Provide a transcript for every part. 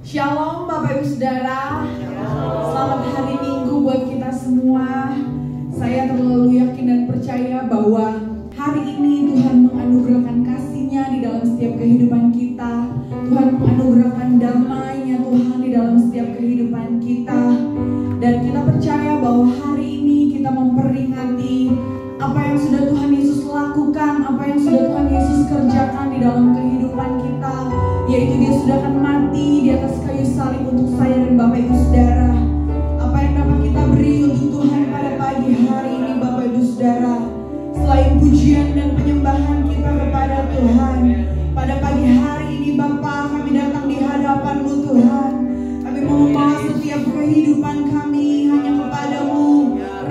Shalom Bapak Ibu Saudara. Selamat hari Minggu buat kita semua. Saya terlalu yakin dan percaya bahwa hari ini Tuhan menganugerahkan kasih-Nya di dalam setiap kehidupan kita. Tuhan menganugerahkan damai-Nya Tuhan di dalam setiap kehidupan kita. Dan kita percaya bahwa hari ini kita memperingati apa yang sudah Tuhan Yesus lakukan, apa yang sudah Tuhan Yesus kerjakan di dalam kehidupan kita, yaitu Dia sudah akan mati di atas kayu salib untuk saya dan Bapak Ibu Saudara. Apa yang dapat kita beri untuk Tuhan pada pagi hari ini Bapak Ibu Saudara, selain pujian dan penyembahan kita kepada Tuhan, pada pagi hari ini Bapa, kami datang di hadapan-Mu Tuhan. Kami mau membawa setiap kehidupan kami hanya kepada-Mu,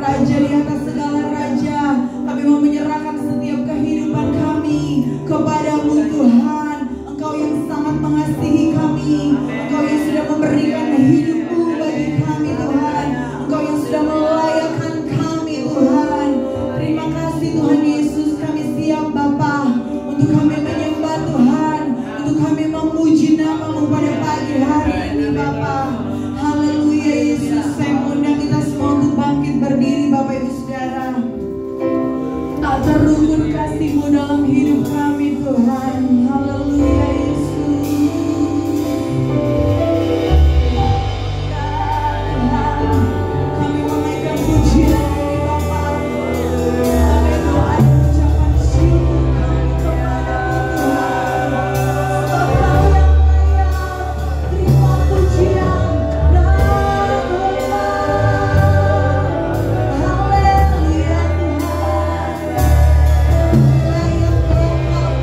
Raja di atas segala raja. Kami mau menyerahkan setiap kehidupan kami kepada-Mu Tuhan. Engkau yang sangat mengasihi kami, Engkau yang sudah memberikan hidup-Mu bagi kami Tuhan, Engkau yang sudah melayakkan kami Tuhan. Terima kasih Tuhan Yesus, kami siap Bapa untuk kami menyembah Tuhan, untuk kami memuji nama-Mu pada pagi hari ini Bapa. Haleluya Yesus, saya mengundang kita semua untuk bangkit berdiri Bapak Ibu Saudara. Tak terukur kasih-Mu dalam hidup kami Tuhan. Haleluya Yesus. Kami menaikkan pujian ini Bapa. Kami doa dan ucapan syukur kami kepada-Mu Tuhan. Bapa yang layak, terima pujian dan haleluya Tuhan. Layak Engkau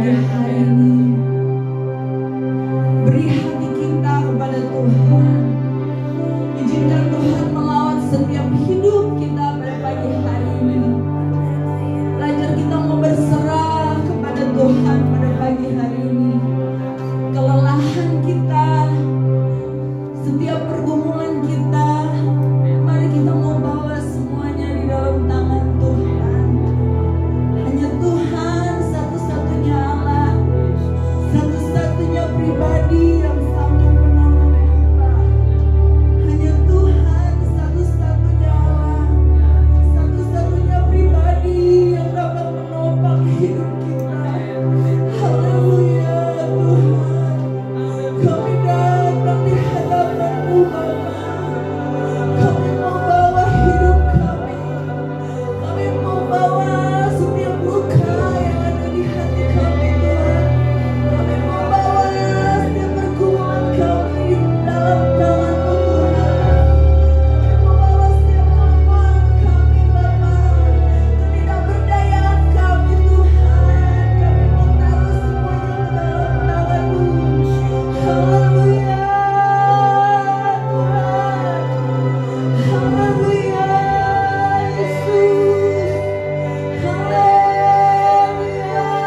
pagi hari ini. Beri hati kita kepada Tuhan. Izinkan Tuhan melawat setiap hidup kita pada pagi hari ini. Belajar kita mau berserah kepada Tuhan pada pagi hari ini. Kelelahan kita, setiap pergumulan kita, mari kita mau bawa semuanya di dalam tangan Tuhan. Hanya Tuhan satu-satunya Allah, satu-satunya pribadi yang sanggup menolong kita. Hanya Tuhan satu-satunya Allah, satu-satunya pribadi yang dapat menopang hidup kita. Haleluya Tuhan, kami datang di hadapan-Mu Bapa. Kami mau bawa hidup kami. Kami mau bawa setiap luka yang ada di hati kami Tuhan. Kami mau bawa setiap pergumulan kami di dalam tangan-Mu Tuhan. Kami mau bawa setiap kelemahan kami Bapa, ketidakberdayaan kami Tuhan. Kami mau taruh semuanya ke dalam tangan-Mu. Haleluya Tuhan. Haleluya Yesus. Haleluya Haleluya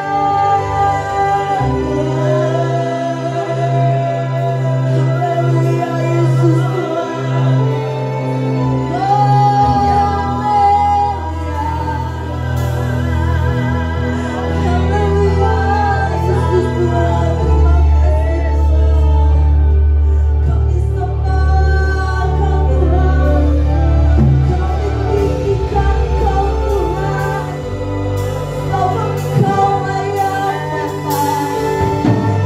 Yesus Tuhan. Haleluya Yesus Tuhan. Terima kasih Tuhan. Kami sembah Kau Tuhan. Kami tinggikan Kau Tuhan. Sebab Engkau layak Bapa.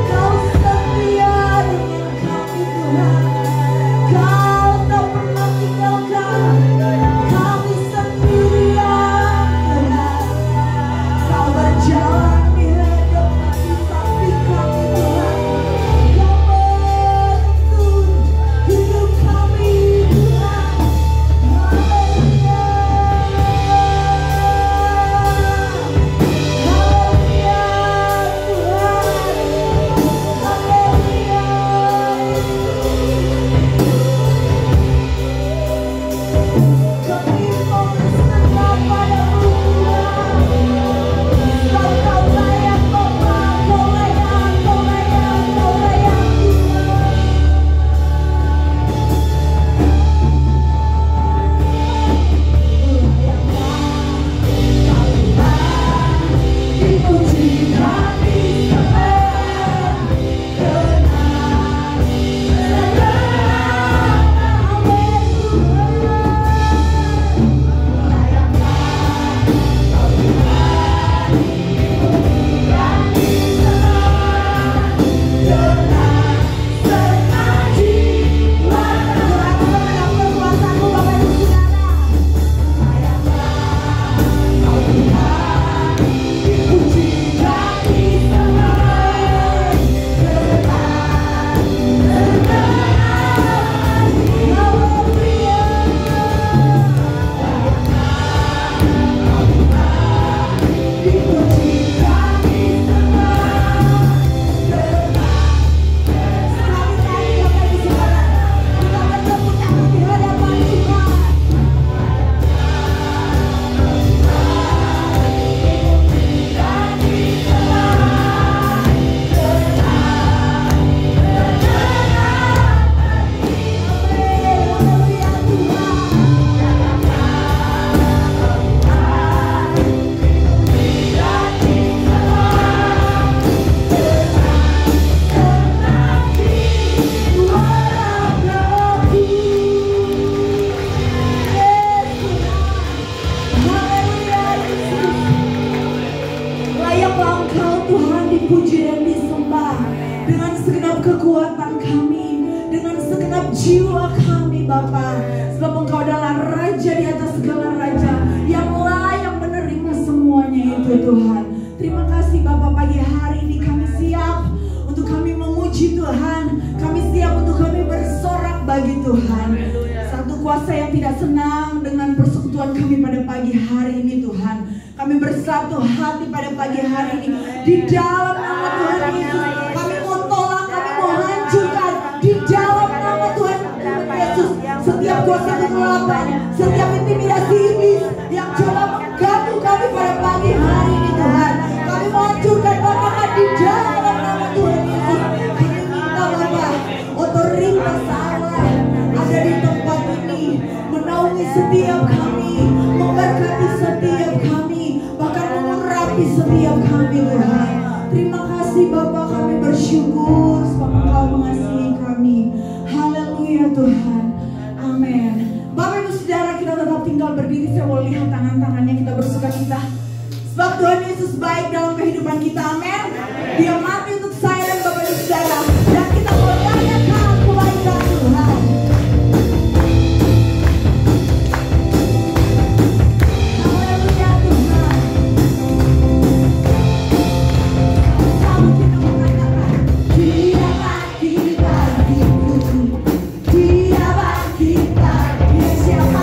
Kau setia dengan kami Tuhan. Kau tak pernah tinggalkan kami sendirian Tuhan. Kau berjalan di hadapan di samping kami Tuhan. Kau menuntun hidup kami Tuhan. Haleluya. Haleluya Tuhan. Haleluya. Kami mau berserah pada-Mu Tuhan. Sebab Kau layak Bapa, Kau layak, Kau layak, Kau layak Tuhan. Dipuji dan disembah, kenang segala nama Layaklah Engkau Tuhan dipuji dan disembah dengan segenap kekuatan kami, dengan segenap jiwa kami Bapa. Sebab Engkau adalah Raja di atas segala raja yang layak menerima semuanya itu Tuhan. Terima kasih Bapa, pagi hari ini kami siap untuk kami memuji Tuhan. Kami siap untuk kami bersorak bagi Tuhan. Satu kuasa yang tidak senang dengan persekutuan kami pada pagi hari ini Tuhan. Kami bersatu hati pada pagi hari ini. Di dalam nama Tuhan Yesus, kami mau tolak, kami mau hancurkan. Di dalam nama Tuhan Yesus, setiap kuasa kegelapan, setiap intimidasi iblis yang coba mengganggu kami pada pagi hari ini Tuhan, kami mau hancurkan Bapak di dalam nama Tuhan Yesus. Kami minta Bapak, otoritas Allah ada di tempat ini, menaungi setiap kami, memberkati setiap kami, bahkan mengurapi setiap kami Tuhan. Terima kasih Bapak, kami bersyukur sebab Engkau mengasihi kami. Haleluya Tuhan. Amin. Bapak Ibu Saudara, kita tetap tinggal berdiri. Saya mau lihat tangan-tangannya, kita bersuka cita sebab Tuhan Yesus baik dalam kehidupan kita. Amin. Dia mati untuk saya dan Bapak Ibu Saudara, dan kita merayakan kebaikan Tuhan. Haleluya Tuhan. Sama kita mengatakan, Dia bagi bagiku, Dia bagi bagi siapa?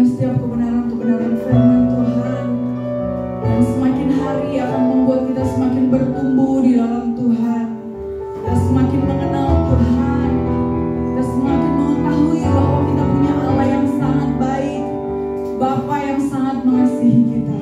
setiap kebenaran-kebenaran firman Tuhan yang semakin hari akan membuat kita semakin bertumbuh di dalam Tuhan. Kita semakin mengenal Tuhan, kita semakin mengetahui bahwa kita punya Allah yang sangat baik, Bapa yang sangat mengasihi kita.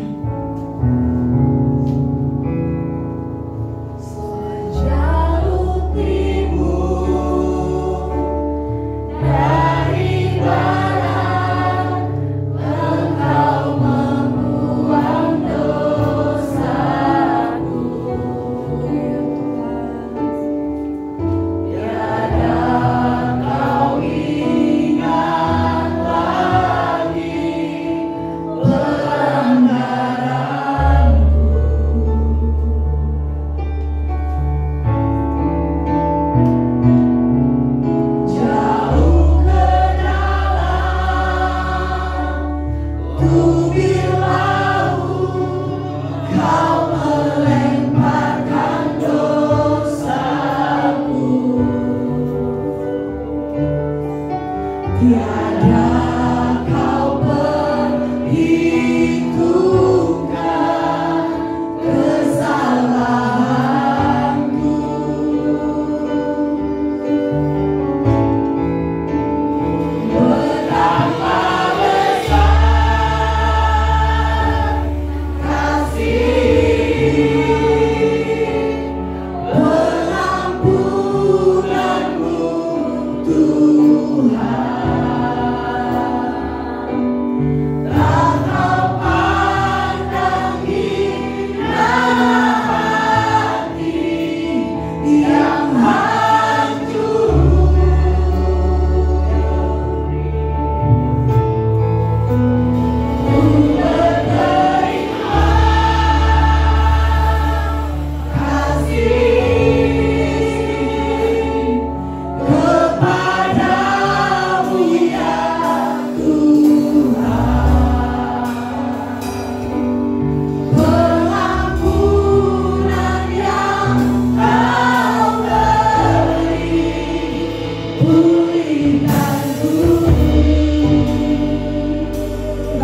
Kita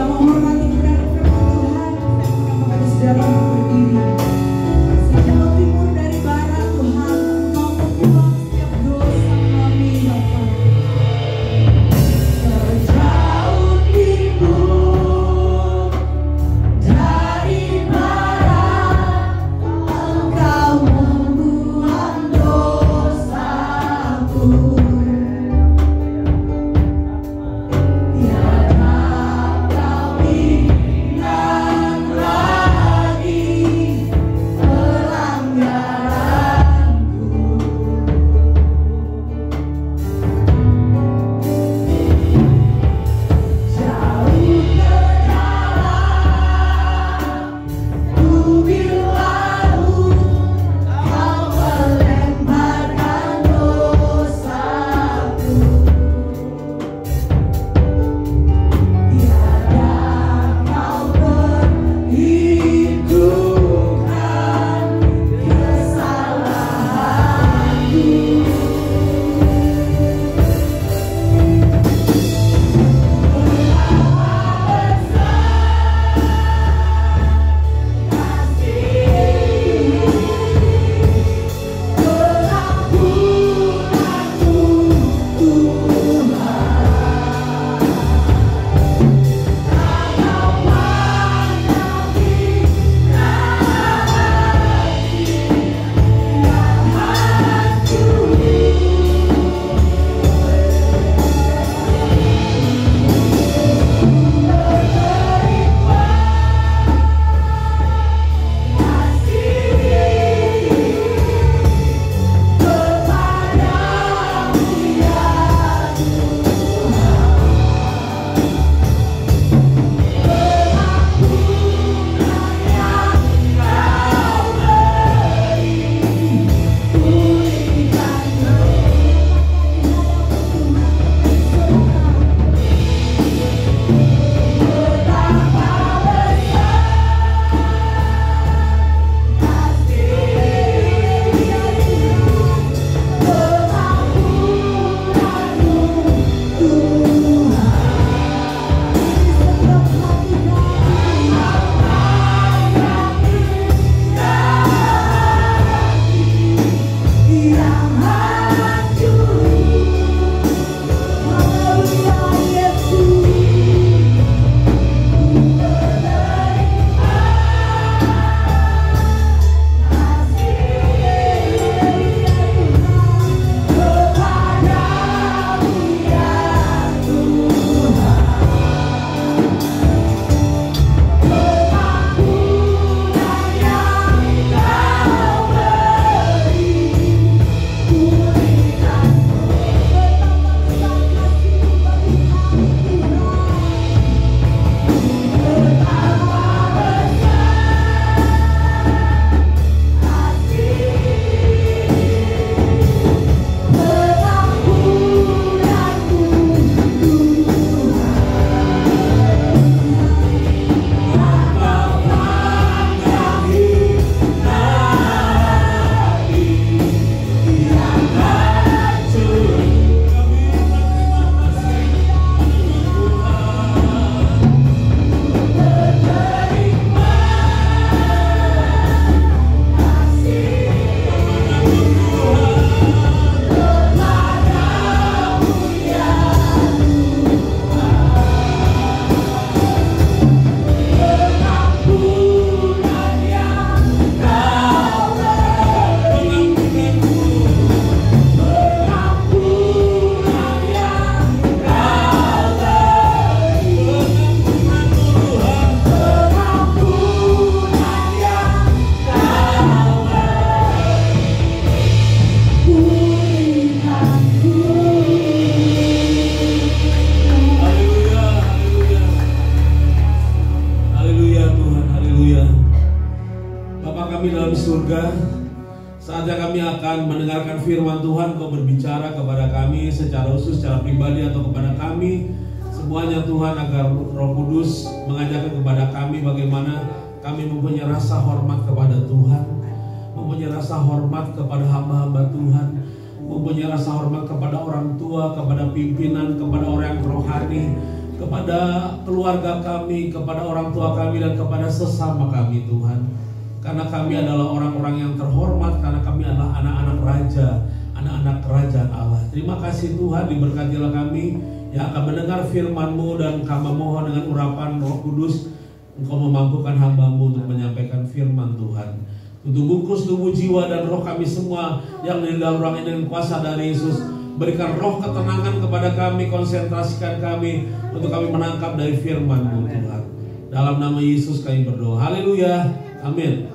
surga, saatnya kami akan mendengarkan firman Tuhan. Kau berbicara kepada kami secara khusus, secara pribadi atau kepada kami semuanya Tuhan, agar Roh Kudus mengajarkan kepada kami bagaimana kami mempunyai rasa hormat kepada Tuhan, mempunyai rasa hormat kepada hamba-hamba Tuhan, mempunyai rasa hormat kepada orang tua, kepada pimpinan, kepada orang yang rohani, kepada keluarga kami, kepada orang tua kami, dan kepada sesama kami Tuhan. Karena kami adalah orang-orang yang terhormat, karena kami adalah anak-anak raja, anak-anak kerajaan Allah. Terima kasih Tuhan, diberkatilah kami yang akan mendengar firman-Mu, dan kami mohon dengan urapan Roh Kudus Engkau memampukan hamba-Mu untuk menyampaikan firman Tuhan, untuk bungkus tubuh, jiwa, dan roh kami semua yang di dalam ruang ini dengan kuasa dari Yesus. Berikan roh ketenangan kepada kami, konsentrasikan kami untuk kami menangkap dari firman-Mu Tuhan. Dalam nama Yesus kami berdoa. Haleluya. Amin.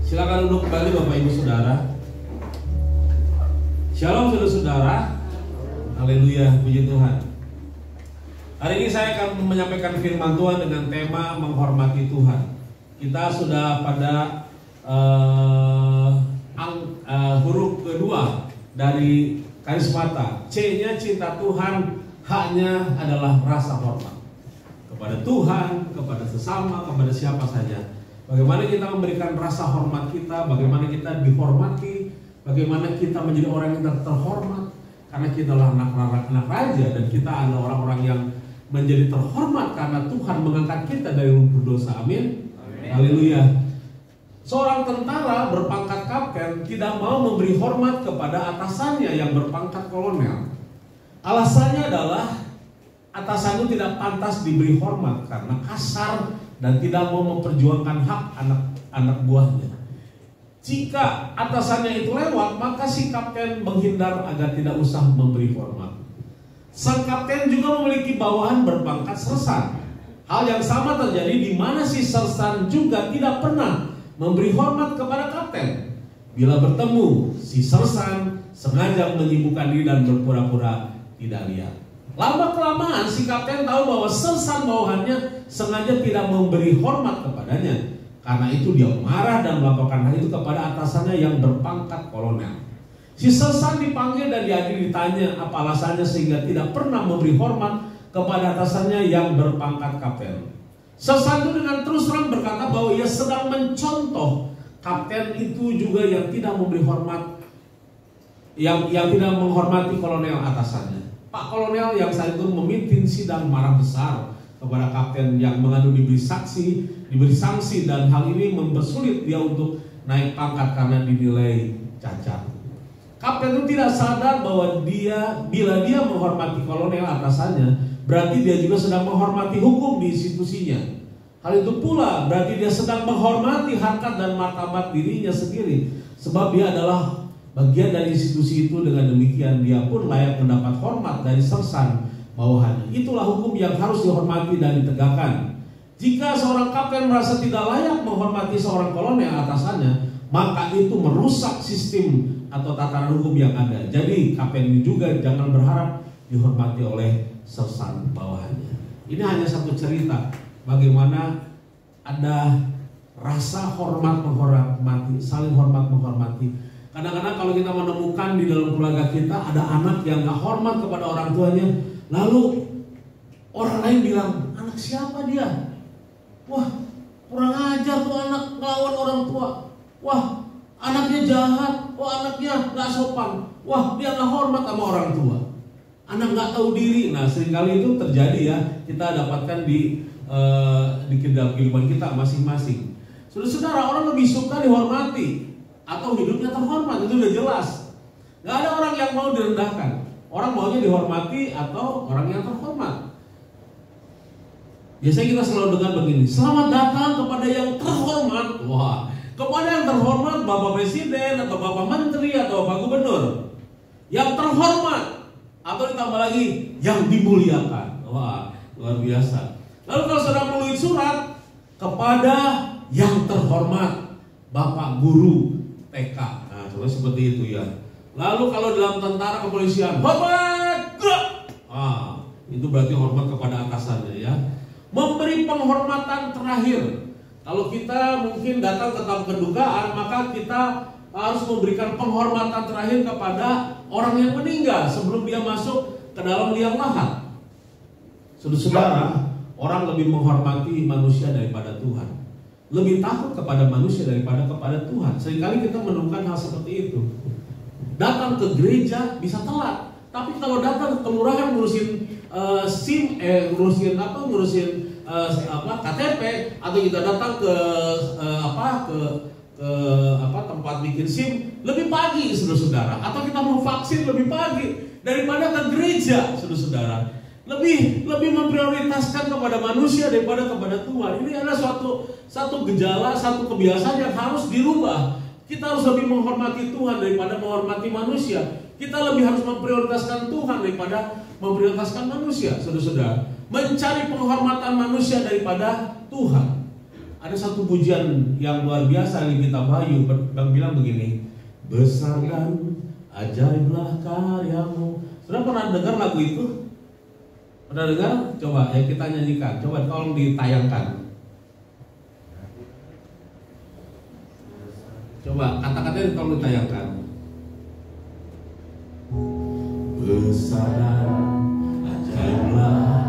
Silakan duduk kembali Bapak Ibu Saudara. Shalom saudara-saudara. Haleluya, puji Tuhan. Hari ini saya akan menyampaikan firman Tuhan dengan tema menghormati Tuhan. Kita sudah pada huruf kedua dari karismata. C-nya cinta Tuhan, H-nya adalah rasa hormat kepada Tuhan, kepada sesama, kepada siapa saja. Bagaimana kita memberikan rasa hormat kita, bagaimana kita dihormati, bagaimana kita menjadi orang yang terhormat, karena kita adalah anak raja, dan kita adalah orang-orang yang menjadi terhormat karena Tuhan mengangkat kita dari lumpur dosa. Amin. Haleluya. Seorang tentara berpangkat kapten tidak mau memberi hormat kepada atasannya yang berpangkat kolonel. Alasannya adalah atasannya tidak pantas diberi hormat karena kasar dan tidak mau memperjuangkan hak anak buahnya. Jika atasannya itu lewat, maka si kapten menghindar agar tidak usah memberi hormat. Sang kapten juga memiliki bawahan berpangkat sersan. Hal yang sama terjadi di mana si sersan juga tidak pernah memberi hormat kepada kapten. Bila bertemu, si sersan sengaja menyibukkan diri dan berpura-pura tidak lihat. Lama-kelamaan si kapten tahu bahwa sersan bawahannya sengaja tidak memberi hormat kepadanya. Karena itu dia marah dan melaporkan hal itu kepada atasannya yang berpangkat kolonel. Si sersan dipanggil dan diadili, ditanya apa alasannya sehingga tidak pernah memberi hormat kepada atasannya yang berpangkat kapten. Sersan itu dengan terus terang berkata bahwa ia sedang mencontoh kapten itu juga yang tidak memberi hormat, yang tidak menghormati kolonel atasannya. Pak kolonel yang saat itu memimpin sidang marah besar kepada kapten yang mengadu diberi sanksi, dan hal ini mempersulit dia untuk naik pangkat karena dinilai cacat. Kapten itu tidak sadar bahwa bila dia menghormati kolonel atasannya, berarti dia juga sedang menghormati hukum di institusinya. Hal itu pula berarti dia sedang menghormati harkat dan martabat dirinya sendiri, sebab dia adalah bagian dari institusi itu. Dengan demikian dia pun layak mendapat hormat dari sersan bawahannya. Itulah hukum yang harus dihormati dan ditegakkan. Jika seorang kapten merasa tidak layak menghormati seorang kolonel atasannya, maka itu merusak sistem atau tatanan hukum yang ada. Jadi kapten ini juga jangan berharap dihormati oleh sersan bawahannya. Ini hanya satu cerita bagaimana ada rasa hormat menghormati, saling hormat menghormati. Kadang-kadang kalau kita menemukan di dalam keluarga kita ada anak yang gak hormat kepada orang tuanya, lalu orang lain bilang, anak siapa dia? Wah, kurang ajar tuh anak ngelawan orang tua. Wah, anaknya jahat. Wah, anaknya gak sopan. Wah, dia gak hormat sama orang tua. Anak gak tahu diri. Nah, seringkali itu terjadi ya. Kita dapatkan di dalam kehidupan kita masing-masing. Saudara-saudara, orang lebih suka dihormati atau hidupnya terhormat, itu udah jelas. Gak ada orang yang mau direndahkan. Orang maunya dihormati atau orang yang terhormat. Biasanya kita selalu dengar begini, selamat datang kepada yang terhormat. Wah, kepada yang terhormat Bapak Presiden atau Bapak Menteri atau Bapak Gubernur. Yang terhormat, atau ditambah lagi yang dimuliakan. Wah, luar biasa. Lalu kalau saudara menulis surat kepada yang terhormat Bapak Guru TK. Nah, coba seperti itu ya. Lalu kalau dalam tentara kepolisian, hormat. Itu berarti hormat kepada atasannya ya. Memberi penghormatan terakhir Kalau kita mungkin datang ke tamu kedukaan, maka kita harus memberikan penghormatan terakhir kepada orang yang meninggal sebelum dia masuk ke dalam liang lahat. Saudara, orang lebih menghormati manusia daripada Tuhan, lebih takut kepada manusia daripada kepada Tuhan. Seringkali kita menemukan hal seperti itu. Datang ke gereja bisa telat, tapi kalau datang ke kelurahan ngurusin KTP, atau kita datang ke tempat bikin SIM lebih pagi, saudara-saudara, atau kita mau vaksin lebih pagi daripada ke gereja, saudara-saudara. Lebih memprioritaskan kepada manusia daripada kepada Tuhan. Ini adalah satu gejala, satu kebiasaan yang harus dirubah. Kita harus lebih menghormati Tuhan daripada menghormati manusia. Kita lebih harus memprioritaskan Tuhan daripada memprioritaskan manusia, saudara-saudara. Mencari penghormatan manusia daripada Tuhan. Ada satu pujian yang luar biasa di kitab Wahyu yang bilang begini, besar dan ajaiblah karyamu. Saudara pernah dengar lagu itu? Pernah dengar? Coba ya kita nyanyikan. Coba tolong ditayangkan. Coba kata-katanya tolong ditayangkan. Besar dan ajaiblah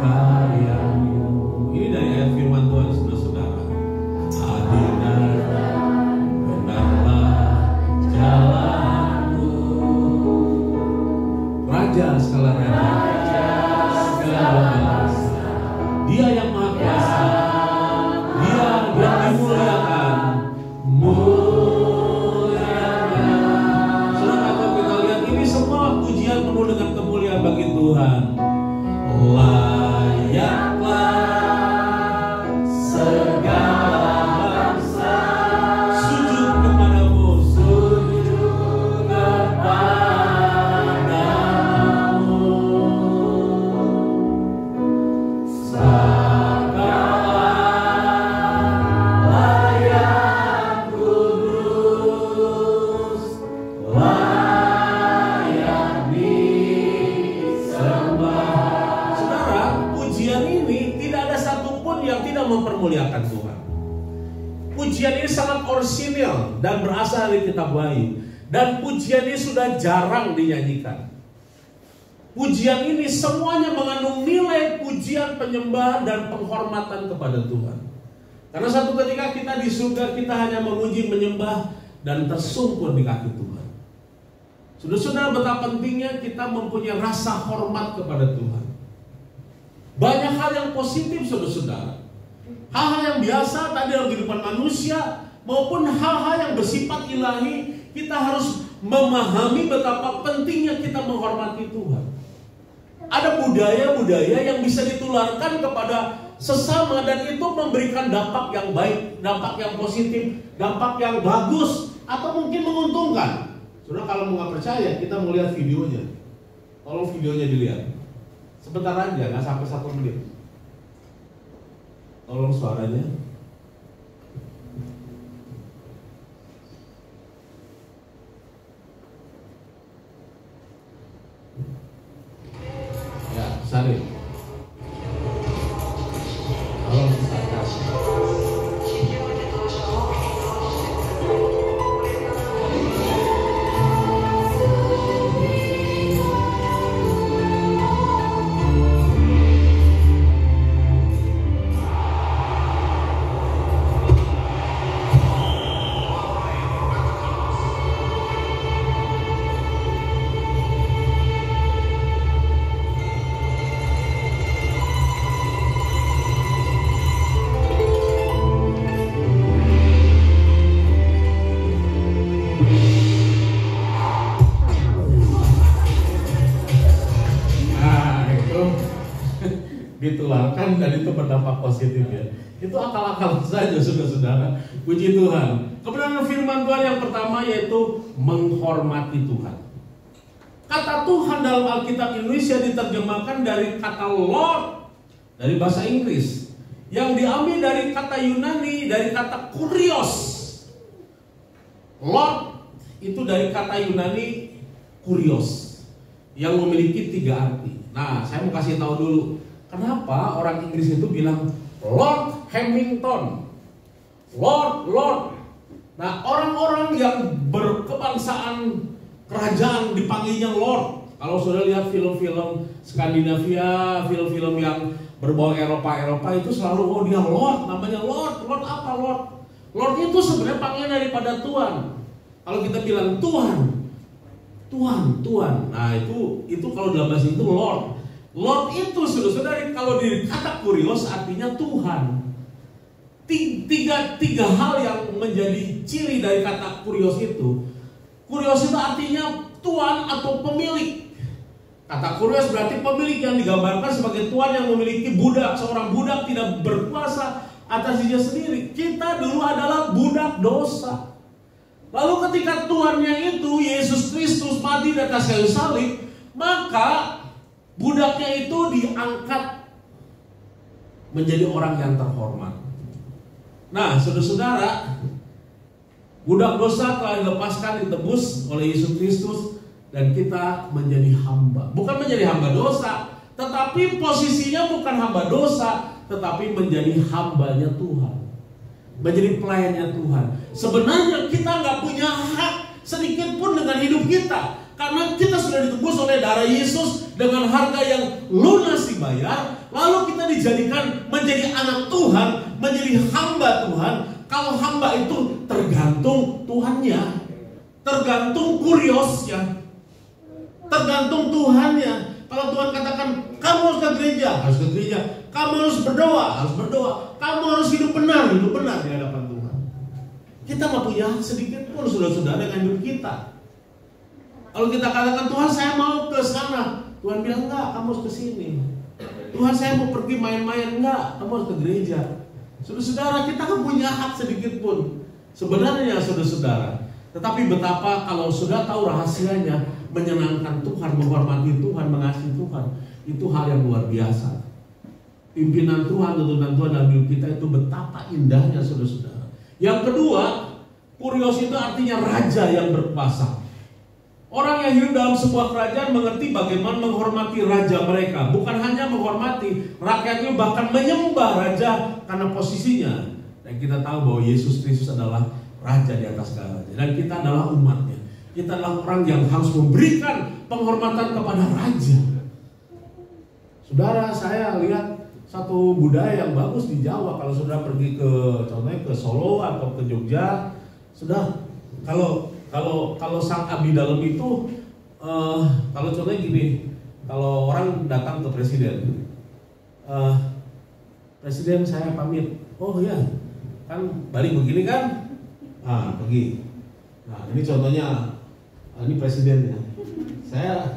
karyamu. Ini dari ayat firman Tuhan, saudara-saudara. Adil dan benarlah jalanmu. Raja segala raja, segala bangsa, Dia yang maha kuasa, Dia yang dimuliakan, muliakan. Saudara, kalau kita lihat ini semua pujian penuh dengan kemuliaan bagi Tuhan. Layaklah segala bangsa sujud kepadamu, sujud kepadamu. Segala layak kudus, layak disembah. Saudara, pujian ini tidak ada satupun yang tidak mempermuliakan Tuhan. Pujian ini sangat orisinil dan berasal dari kitab Wahyu. Dan pujian ini sudah jarang dinyanyikan. Pujian ini semuanya mengandung nilai pujian, penyembahan, dan penghormatan kepada Tuhan. Karena satu ketika kita di surga, kita hanya memuji, menyembah, dan tersungkur di kaki Tuhan. Saudara-saudara, betapa pentingnya kita mempunyai rasa hormat kepada Tuhan. Banyak hal yang positif, saudara-saudara. Hal-hal yang biasa tadi dalam kehidupan manusia, maupun hal-hal yang bersifat ilahi, kita harus memahami betapa pentingnya kita menghormati Tuhan. Ada budaya-budaya yang bisa ditularkan kepada sesama, dan itu memberikan dampak yang baik, dampak yang positif, dampak yang bagus, atau mungkin menguntungkan. Saudara, kalau mau nggak percaya, kita mau lihat videonya. Tolong videonya dilihat. Sebentar aja, nggak sampai 1 menit. Tolong suaranya. Ya, Sari. Tolong disampaikan. Ditularkan dan itu berdampak positif ya. Itu akal-akal saja, saudara-saudara. Puji Tuhan. Kebenaran firman Tuhan yang pertama yaitu menghormati Tuhan. Kata Tuhan dalam Alkitab Indonesia diterjemahkan dari kata Lord, dari bahasa Inggris, yang diambil dari kata Yunani, dari kata kurios. Lord itu dari kata Yunani kurios, yang memiliki 3 arti. Nah, saya mau kasih tahu dulu, kenapa orang Inggris itu bilang Lord Hamilton. Lord, Lord. Nah, orang-orang yang berkebangsaan kerajaan dipanggilnya Lord. Kalau sudah lihat film-film Skandinavia, film-film yang berbau Eropa itu selalu, oh dia Lord, namanya Lord. Lord apa Lord? Lord itu sebenarnya panggilan daripada Tuhan. Kalau kita bilang Tuhan. Nah itu kalau dalam bahasa itu Lord. Lord itu saudara-saudari kalau di kata kurios artinya Tuhan. Tiga hal yang menjadi ciri dari kata kurios itu. Kurios itu artinya tuan atau pemilik. Kata kurios berarti pemilik yang digambarkan sebagai tuan yang memiliki budak. Seorang budak tidak berkuasa atas dirinya sendiri. Kita dulu adalah budak dosa. Lalu ketika tuannya itu Yesus Kristus mati di atas kayu salib, maka budaknya itu diangkat menjadi orang yang terhormat. Nah, saudara-saudara, budak dosa telah dilepaskan, ditebus oleh Yesus Kristus, dan kita menjadi hamba. Bukan menjadi hamba dosa, tetapi posisinya bukan hamba dosa, tetapi menjadi hambanya Tuhan, menjadi pelayannya Tuhan. Sebenarnya kita nggak punya hak sedikit pun dengan hidup kita, karena kita sudah ditebus oleh darah Yesus dengan harga yang lunas dibayar. Lalu kita dijadikan menjadi anak Tuhan, menjadi hamba Tuhan. Kalau hamba itu tergantung Tuhannya, tergantung kuriosnya, tergantung Tuhannya. Kalau Tuhan katakan kamu harus ke gereja, harus ke gereja. Kamu harus berdoa, harus berdoa. Kamu harus hidup benar di hadapan Tuhan. Kita nggak punya sedikit pun saudara-saudara dengan hidup kita. Kalau kita katakan Tuhan saya mau ke sana, Tuhan bilang enggak, kamu harus ke sini. Tuhan saya mau pergi main-main, enggak, kamu harus ke gereja. Saudara-saudara, kita nggak punya hak sedikit pun sebenarnya saudara-saudara. Tetapi betapa kalau sudah tahu rahasianya, menyenangkan Tuhan, menghormati Tuhan, mengasihi Tuhan, itu hal yang luar biasa. Pimpinan Tuhan, tuntunan Tuhan dalam hidup kita itu betapa indahnya saudara-saudara. Yang kedua, kurios itu artinya raja yang berkuasa. Orang yang hidup dalam sebuah kerajaan mengerti bagaimana menghormati raja mereka. Bukan hanya menghormati, rakyatnya bahkan menyembah raja karena posisinya. Dan kita tahu bahwa Yesus Kristus adalah raja di atas segala raja. Dan kita adalah umatnya. Kita adalah orang yang harus memberikan penghormatan kepada raja. Saudara, saya lihat satu budaya yang bagus di Jawa. Kalau saudara pergi ke, contohnya ke Solo atau ke Jogja, sudah kalau sang abdi dalam itu, kalau contohnya gini, kalau orang datang ke presiden, presiden saya pamit, oh ya, kan balik begini kan, pergi. Nah ini contohnya, ini presidennya, saya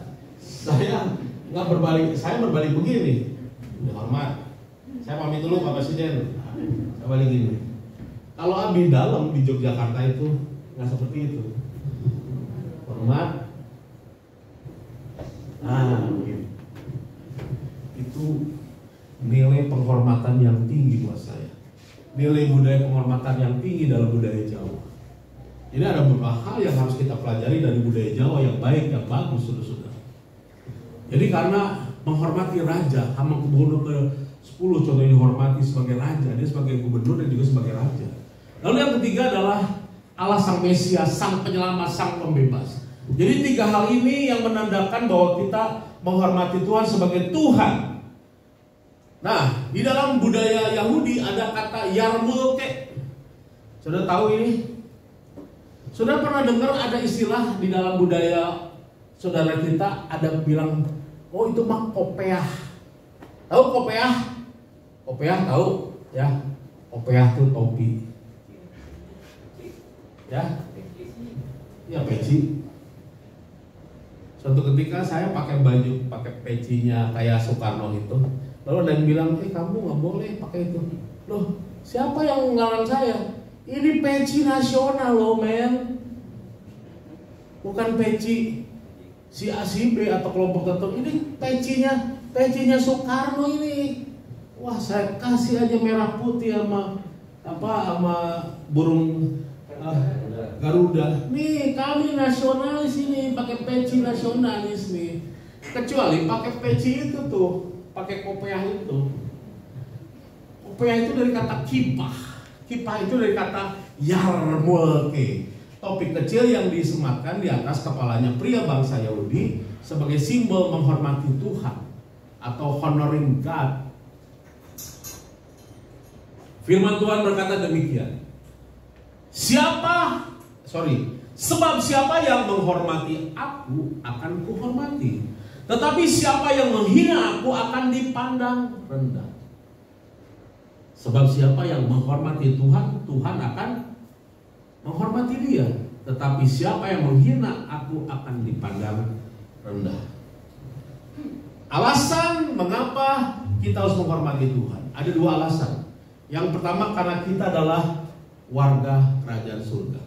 nggak berbalik, saya berbalik begini, hormat, saya pamit dulu Pak Presiden, saya balik gini. Kalau abdi dalam di Yogyakarta itu nggak seperti itu. Hormat. Begini. Itu nilai penghormatan yang tinggi buat saya. Nilai budaya penghormatan yang tinggi dalam budaya Jawa. Ini ada beberapa hal yang harus kita pelajari dari budaya Jawa yang baik, yang bagus, saudara-saudara. Jadi karena menghormati raja, Hamengkubuwono ke-10 contohnya dihormati sebagai raja, dia sebagai gubernur dan juga sebagai raja. Lalu yang ketiga adalah Allah Sang Mesias, Sang Penyelamat, Sang Pembebas. Jadi tiga hal ini yang menandakan bahwa kita menghormati Tuhan sebagai Tuhan. Nah, di dalam budaya Yahudi ada kata Yarmulke. Sudah tahu ini? Sudah pernah dengar ada istilah di dalam budaya saudara kita, ada bilang, oh itu mah kopeah. Tahu kopeah? Kopeah tahu? Ya, kopeah itu topi. Ya, peci. Suatu ketika saya pakai baju, pakai pecinya kayak Soekarno itu. Lalu ada yang bilang, kamu nggak boleh pakai itu. Loh, siapa yang ngelarang saya? Ini peci nasional loh, men. Bukan peci si A si B atau kelompok tertentu. Ini pecinya Soekarno ini. Wah, saya kasih aja merah putih sama burung Garuda. Nih kami nasionalis ini, pakai peci nasionalis nih. Kecuali pakai peci itu tuh, pakai kopiah itu. Kopiah itu dari kata kipah. Kippah itu dari kata yarmulke, topi kecil yang disematkan di atas kepalanya pria bangsa Yahudi sebagai simbol menghormati Tuhan atau honoring God. Firman Tuhan berkata demikian. Sebab siapa yang menghormati aku akan kuhormati, tetapi siapa yang menghina aku akan dipandang rendah. Sebab siapa yang menghormati Tuhan, Tuhan akan menghormati dia. Tetapi siapa yang menghina aku akan dipandang rendah. Alasan mengapa kita harus menghormati Tuhan, ada dua alasan. Yang pertama, karena kita adalah warga kerajaan surga.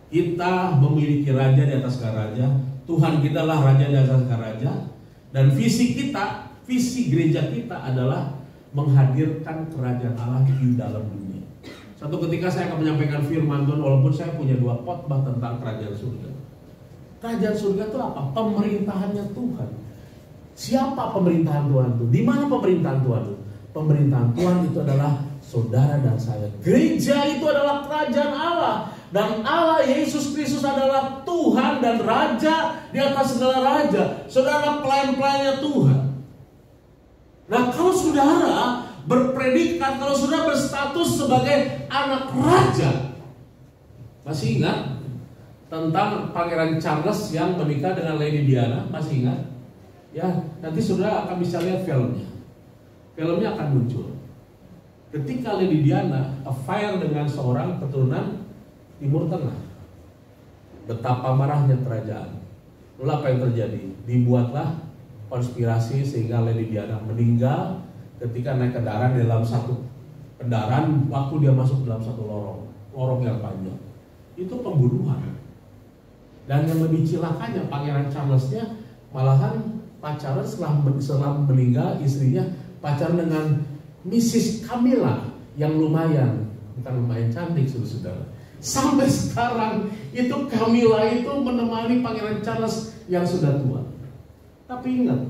Kita memiliki raja di atas segala raja. Tuhan kita adalah raja di atas segala raja. Dan visi kita, visi gereja kita adalah menghadirkan kerajaan Allah di dalam dunia. Satu ketika saya akan menyampaikan firman Tuhan, walaupun saya punya 2 khotbah tentang kerajaan surga. Kerajaan surga itu apa? Pemerintahannya Tuhan. Siapa pemerintahan Tuhan itu? Di mana pemerintahan Tuhan itu? Pemerintahan Tuhan itu adalah saudara dan saya. Gereja itu adalah kerajaan Allah. Dan Allah Yesus Kristus adalah Tuhan dan Raja di atas segala raja. Saudara pelayan-pelayannya Tuhan. Nah, kalau saudara berpredikat, kalau saudara berstatus sebagai anak raja, masih ingat tentang Pangeran Charles yang menikah dengan Lady Diana? Masih ingat? Ya, nanti saudara akan bisa lihat filmnya. Filmnya akan muncul. Ketika Lady Diana affair dengan seorang keturunan Timur Tengah, betapa marahnya kerajaan. Lalu apa yang terjadi? Dibuatlah konspirasi sehingga Lady Diana meninggal ketika naik kendaraan dalam satu kendaraan waktu dia masuk dalam satu lorong yang panjang. Itu pembunuhan. Dan yang lebih cilakanya, Pangeran Charles-nya malahan pacaran setelah meninggal istrinya, pacaran dengan Mrs. Camilla yang lumayan, bukan lumayan cantik, saudara. Sampai sekarang itu Camilla itu menemani Pangeran Charles yang sudah tua. Tapi ingat,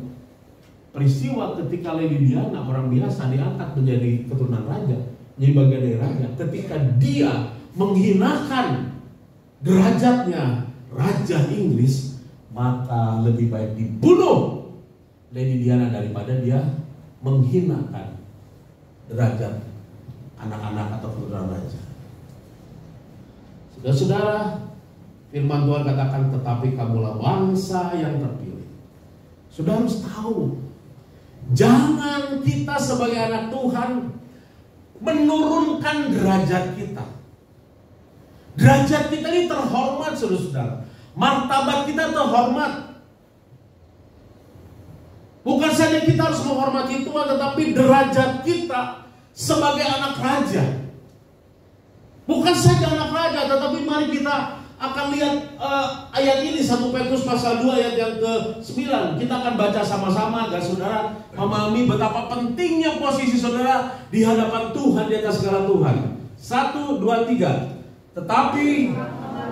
peristiwa ketika Lady Diana orang biasa diangkat menjadi keturunan raja, menjadi bagian dari raja, ketika dia menghinakan derajatnya Raja Inggris, maka lebih baik dibunuh Lady Diana daripada dia menghinakan derajat anak-anak atau keturunan raja. Saudara-saudara, firman Tuhan katakan, tetapi kamulah bangsa yang terpilih. Saudara harus tahu, jangan kita sebagai anak Tuhan menurunkan derajat kita. Derajat kita ini terhormat, saudara-saudara. Martabat kita terhormat. Bukan saja kita harus menghormati Tuhan, tetapi derajat kita sebagai anak raja. Bukan saja anak raja, tetapi mari kita akan lihat ayat ini, 1 Petrus pasal 2 ayat yang ke-9. Kita akan baca sama-sama agar saudara memahami betapa pentingnya posisi saudara di hadapan Tuhan, di atas segala Tuhan. 1, 2, 3. Tetapi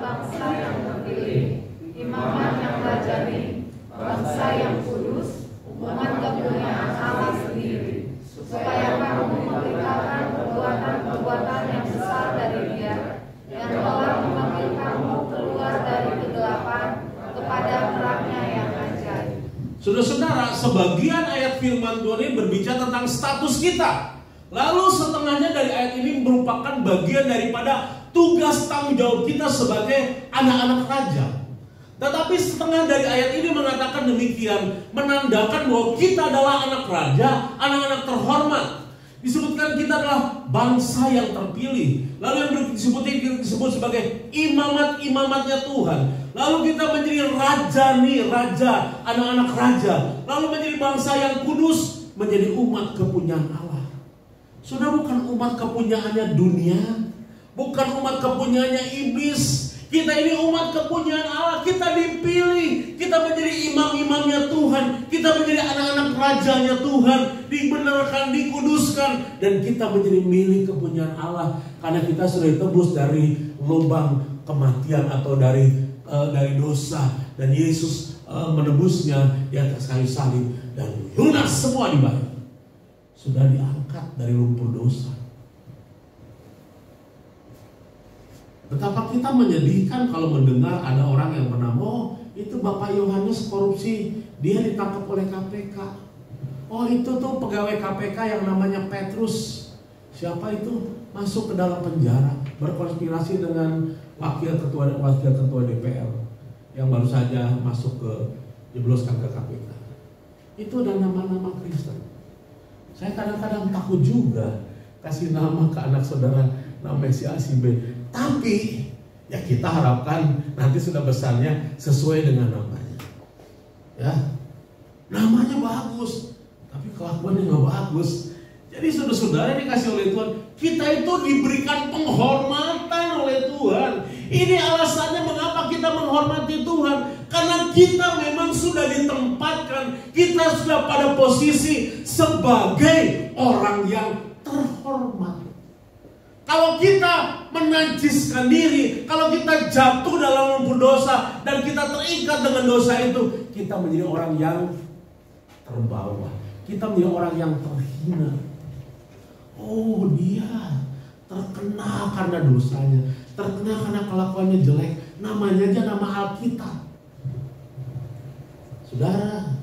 bangsa yang terpilih, imaman yang rajani, bangsa yang kudus, umat kepunyaan Allah sendiri, supaya kamu memberitakan perbuatan-perbuatan yang besar dari Dia, yang telah memanggil kamu keluar dari kegelapan kepada terangnya yang ajaib. Saudara-saudara, sebagian ayat firman Tuhan ini berbicara tentang status kita. Lalu setengahnya dari ayat ini merupakan bagian daripada tugas tanggung jawab kita sebagai anak-anak raja. Tetapi setengah dari ayat ini mengatakan demikian, menandakan bahwa kita adalah anak raja, anak-anak terhormat. Disebutkan kita adalah bangsa yang terpilih. Lalu yang disebut sebagai imamat-imamatnya Tuhan. Lalu kita menjadi raja, anak-anak raja. Lalu menjadi bangsa yang kudus, menjadi umat kepunyaan Allah. Saudara, bukan umat kepunyaannya dunia, bukan umat kepunyaannya iblis. Kita ini umat kepunyaan Allah. Kita dipilih, kita menjadi imam-imamnya Tuhan, kita menjadi anak-anak rajanya Tuhan, dibenarkan, dikuduskan, dan kita menjadi milik kepunyaan Allah karena kita sudah ditebus dari lubang kematian atau dari dosa, dan Yesus menebusnya di atas kayu salib dan lunas semua dibayar. Sudah diangkat dari lumpur dosa. Betapa kita menyedihkan kalau mendengar ada orang yang bernama, itu Bapak Yohanes korupsi, dia ditangkap oleh KPK. Oh itu tuh pegawai KPK yang namanya Petrus. Siapa itu? Masuk ke dalam penjara, berkonspirasi dengan wakil ketua DPR yang baru saja masuk ke jebloskan ke KPK. Itu ada nama-nama Kristen. Saya kadang-kadang takut juga kasih nama ke anak saudara namanya si A si B. Tapi ya kita harapkan nanti sudah besarnya sesuai dengan namanya. Ya, namanya bagus, tapi kelakuannya nggak bagus. Jadi saudara-saudara dikasih oleh Tuhan, kita itu diberikan penghormatan oleh Tuhan. Ini alasannya mengapa kita menghormati Tuhan. Karena kita memang sudah ditempatkan, kita sudah pada posisi sebagai orang yang terhormat. Kalau kita menajiskan diri, kalau kita jatuh dalam lumpur dosa dan kita terikat dengan dosa itu, kita menjadi orang yang terbawa. Kita menjadi orang yang terhina. Oh dia terkena karena dosanya, terkena karena kelakuannya jelek. Namanya aja nama Alkitab. Saudara,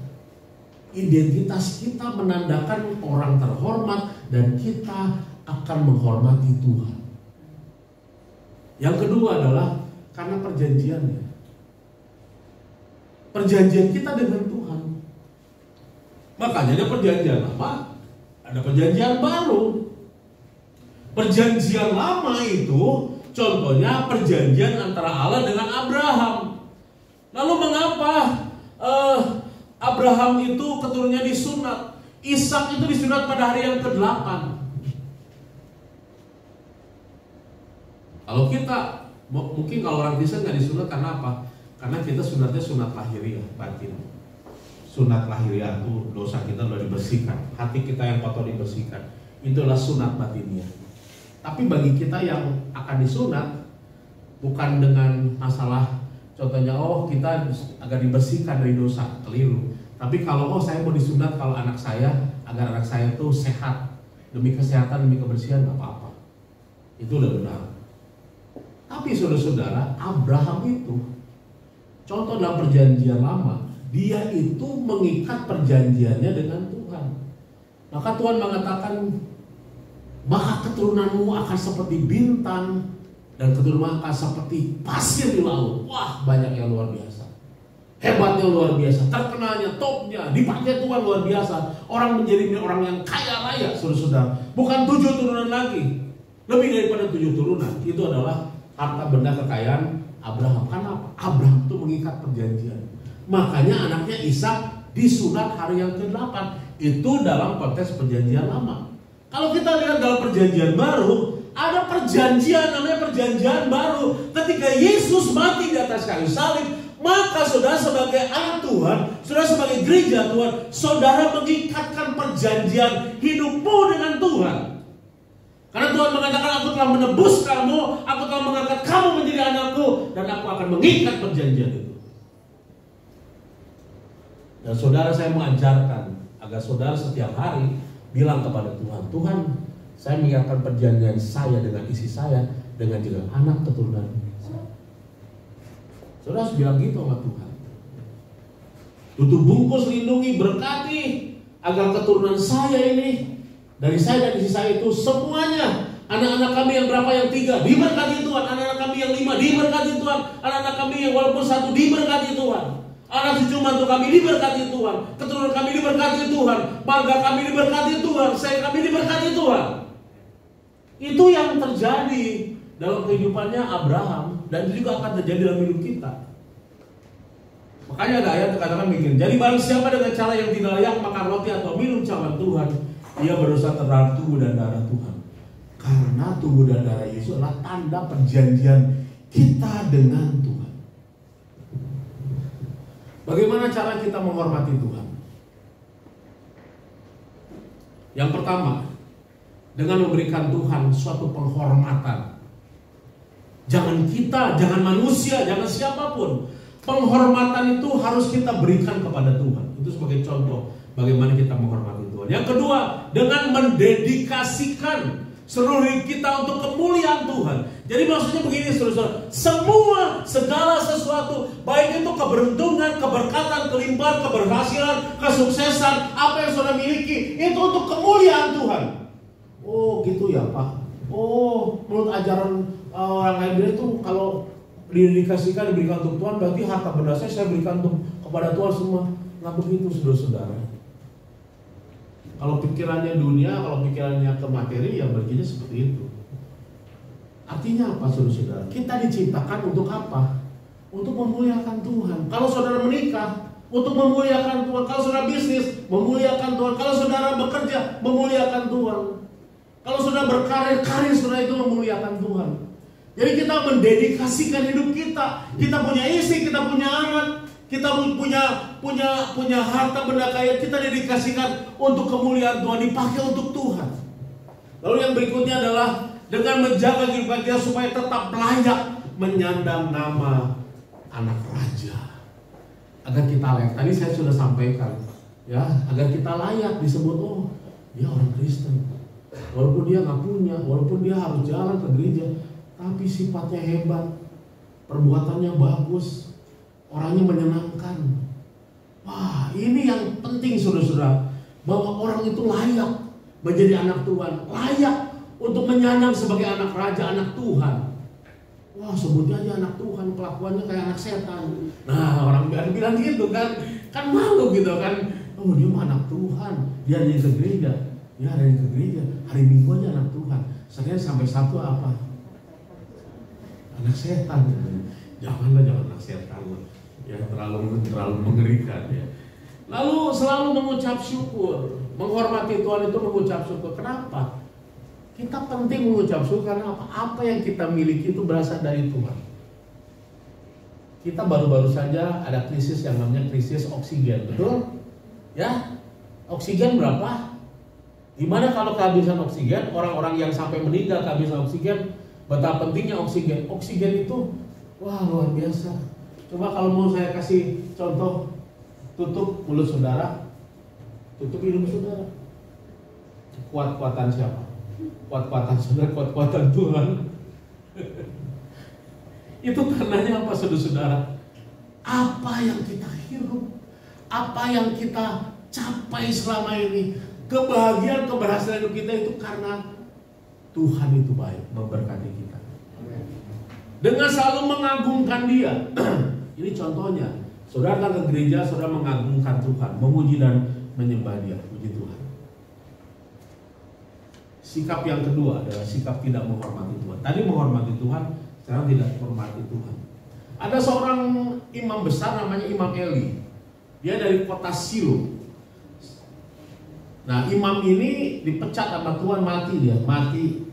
identitas kita menandakan orang terhormat dan kita akan menghormati Tuhan. Yang kedua adalah karena perjanjiannya. Perjanjian kita dengan Tuhan. Makanya ada perjanjian lama, ada perjanjian baru. Perjanjian lama itu contohnya perjanjian antara Allah dengan Abraham. Lalu mengapa Abraham itu keturunannya disunat? Ishak itu disunat pada hari yang ke-8. Kalau kita, mungkin kalau orang Kristen nggak disunat karena apa? Karena kita sunatnya sunat lahiriah, batin. Sunat lahiriah itu dosa kita sudah dibersihkan, hati kita yang kotor dibersihkan. Itulah sunat batinnya. Tapi bagi kita yang akan disunat, bukan dengan masalah contohnya, oh kita agar dibersihkan dari dosa, keliru. Tapi kalau saya mau disunat kalau anak saya, agar anak saya itu sehat, demi kesehatan, demi kebersihan, nggak apa-apa. Itu udah benar. Tapi saudara-saudara, Abraham itu contoh dalam perjanjian lama, dia itu mengikat perjanjiannya dengan Tuhan. Maka Tuhan mengatakan, maka keturunanmu akan seperti bintang dan keturunanmu akan seperti pasir di laut. Wah, banyak yang luar biasa. Hebatnya luar biasa, terkenalnya, topnya, dipakai Tuhan luar biasa. Orang menjadi orang yang kaya raya, saudara-saudara. Bukan 7 turunan lagi, lebih daripada 7 turunan. Itu adalah harta benda kekayaan Abraham. Kenapa? Abraham itu mengikat perjanjian. Makanya anaknya Ishak disunat hari yang ke-8. Itu dalam konteks perjanjian lama. Kalau kita lihat dalam perjanjian baru, ada perjanjian namanya perjanjian baru. Ketika Yesus mati di atas kayu salib, maka saudara sebagai anak Tuhan, saudara sebagai gereja Tuhan, saudara mengikatkan perjanjian hidupmu dengan Tuhan. Karena Tuhan mengatakan, aku telah menebus kamu, aku telah mengangkat kamu menjadi anakku, dan aku akan mengikat perjanjian itu. Dan saudara, saya mengajarkan agar saudara setiap hari bilang kepada Tuhan, Tuhan, saya mengikatkan perjanjian saya dengan isi saya, dengan juga anak keturunan saya. Saudara harus bilang gitu sama Tuhan. Tutup bungkus, lindungi, berkati, agar keturunan saya ini, dari saya dan isi saya itu semuanya, anak-anak kami yang berapa, yang 3 diberkati Tuhan, anak-anak kami yang 5 diberkati Tuhan, anak-anak kami yang walaupun 1 diberkati Tuhan, anak cucu mantu kami diberkati Tuhan, keturunan kami diberkati Tuhan, marga kami diberkati Tuhan, saya kami diberkati Tuhan. Itu yang terjadi dalam kehidupannya Abraham, dan itu juga akan terjadi dalam hidup kita. Makanya ada ayat yang katakan begini, jadi barang siapa dengan cara yang tidak layak makan roti atau minum cawan Tuhan, ia berdosa terhadap tubuh dan darah Tuhan. Karena tubuh dan darah Yesus adalah tanda perjanjian kita dengan Tuhan. Bagaimana cara kita menghormati Tuhan? Yang pertama, dengan memberikan Tuhan suatu penghormatan. Jangan kita, jangan manusia, jangan siapapun. Penghormatan itu harus kita berikan kepada Tuhan. Itu sebagai contoh bagaimana kita menghormati Tuhan. Yang kedua, dengan mendedikasikan seluruh hidup kita untuk kemuliaan Tuhan. Jadi maksudnya begini saudara, segala sesuatu, baik itu keberuntungan, keberkatan, kelimpahan, keberhasilan, kesuksesan, apa yang saudara miliki, itu untuk kemuliaan Tuhan. Oh gitu ya Pak. Oh, menurut ajaran orang lain itu kalau diberikan untuk Tuhan, berarti harta benda saya berikan kepada Tuhan semua. Nah begitu saudara-saudara. Kalau pikirannya dunia, kalau pikirannya ke materi, ya berarti seperti itu. Artinya apa saudara-saudara? Kita diciptakan untuk apa? Untuk memuliakan Tuhan. Kalau saudara menikah, untuk memuliakan Tuhan. Kalau saudara bisnis, memuliakan Tuhan. Kalau saudara bekerja, memuliakan Tuhan. Kalau saudara berkarir, karir saudara itu memuliakan Tuhan. Jadi kita mendedikasikan hidup kita. Kita punya istri, kita punya anak, kita punya harta benda kaya, kita dedikasikan untuk kemuliaan Tuhan, dipakai untuk Tuhan. Lalu yang berikutnya adalah dengan menjaga kehidupan kita supaya tetap layak menyandang nama anak raja. Agar kita layak. Tadi saya sudah sampaikan, ya, agar kita layak disebut, oh, dia orang Kristen. Walaupun dia nggak punya, walaupun dia harus jalan ke gereja, tapi sifatnya hebat, perbuatannya bagus, orangnya menyenangkan. Wah, ini yang penting saudara-saudara, bahwa orang itu layak menjadi anak Tuhan, layak untuk menyandang sebagai anak raja, anak Tuhan. Wah, sebutnya aja anak Tuhan, kelakuannya kayak anak setan. Nah, orang bilang gitu kan malu gitu kan. Oh, dia mah anak Tuhan, dia ada ke gereja, dia ada ke gereja, hari Minggu aja anak Tuhan, Senin sampai Sabtu apa? Anak setan. Jangan anak setan, ya terlalu mengerikan ya. Lalu selalu mengucap syukur, menghormati Tuhan itu mengucap syukur. Kenapa? Kita penting mengucap syukur karena apa yang kita miliki itu berasal dari Tuhan. Kita baru-baru saja ada krisis yang namanya krisis oksigen, betul? Ya, oksigen berapa? Gimana kalau kehabisan oksigen? Orang-orang yang sampai meninggal kehabisan oksigen, betapa pentingnya oksigen. Oksigen itu, wah luar biasa. Coba kalau mau saya kasih contoh, tutup mulut saudara, tutup hidung saudara. Kuat-kuatan siapa? Kuat-kuatan saudara, kuat-kuatan Tuhan. Itu karenanya apa saudara-saudara? Apa yang kita hirup, apa yang kita capai selama ini, kebahagiaan, keberhasilan hidup kita itu karena Tuhan itu baik, memberkati kita. Dengan selalu mengagungkan Dia. Ini contohnya, saudara datang ke gereja, saudara mengagungkan Tuhan, memuji dan menyembah Dia, puji Tuhan. Sikap yang kedua adalah sikap tidak menghormati Tuhan. Tadi menghormati Tuhan, sekarang tidak menghormati Tuhan. Ada seorang imam besar namanya Imam Eli. Dia dari kota Silo. Nah, imam ini dipecat sama Tuhan, mati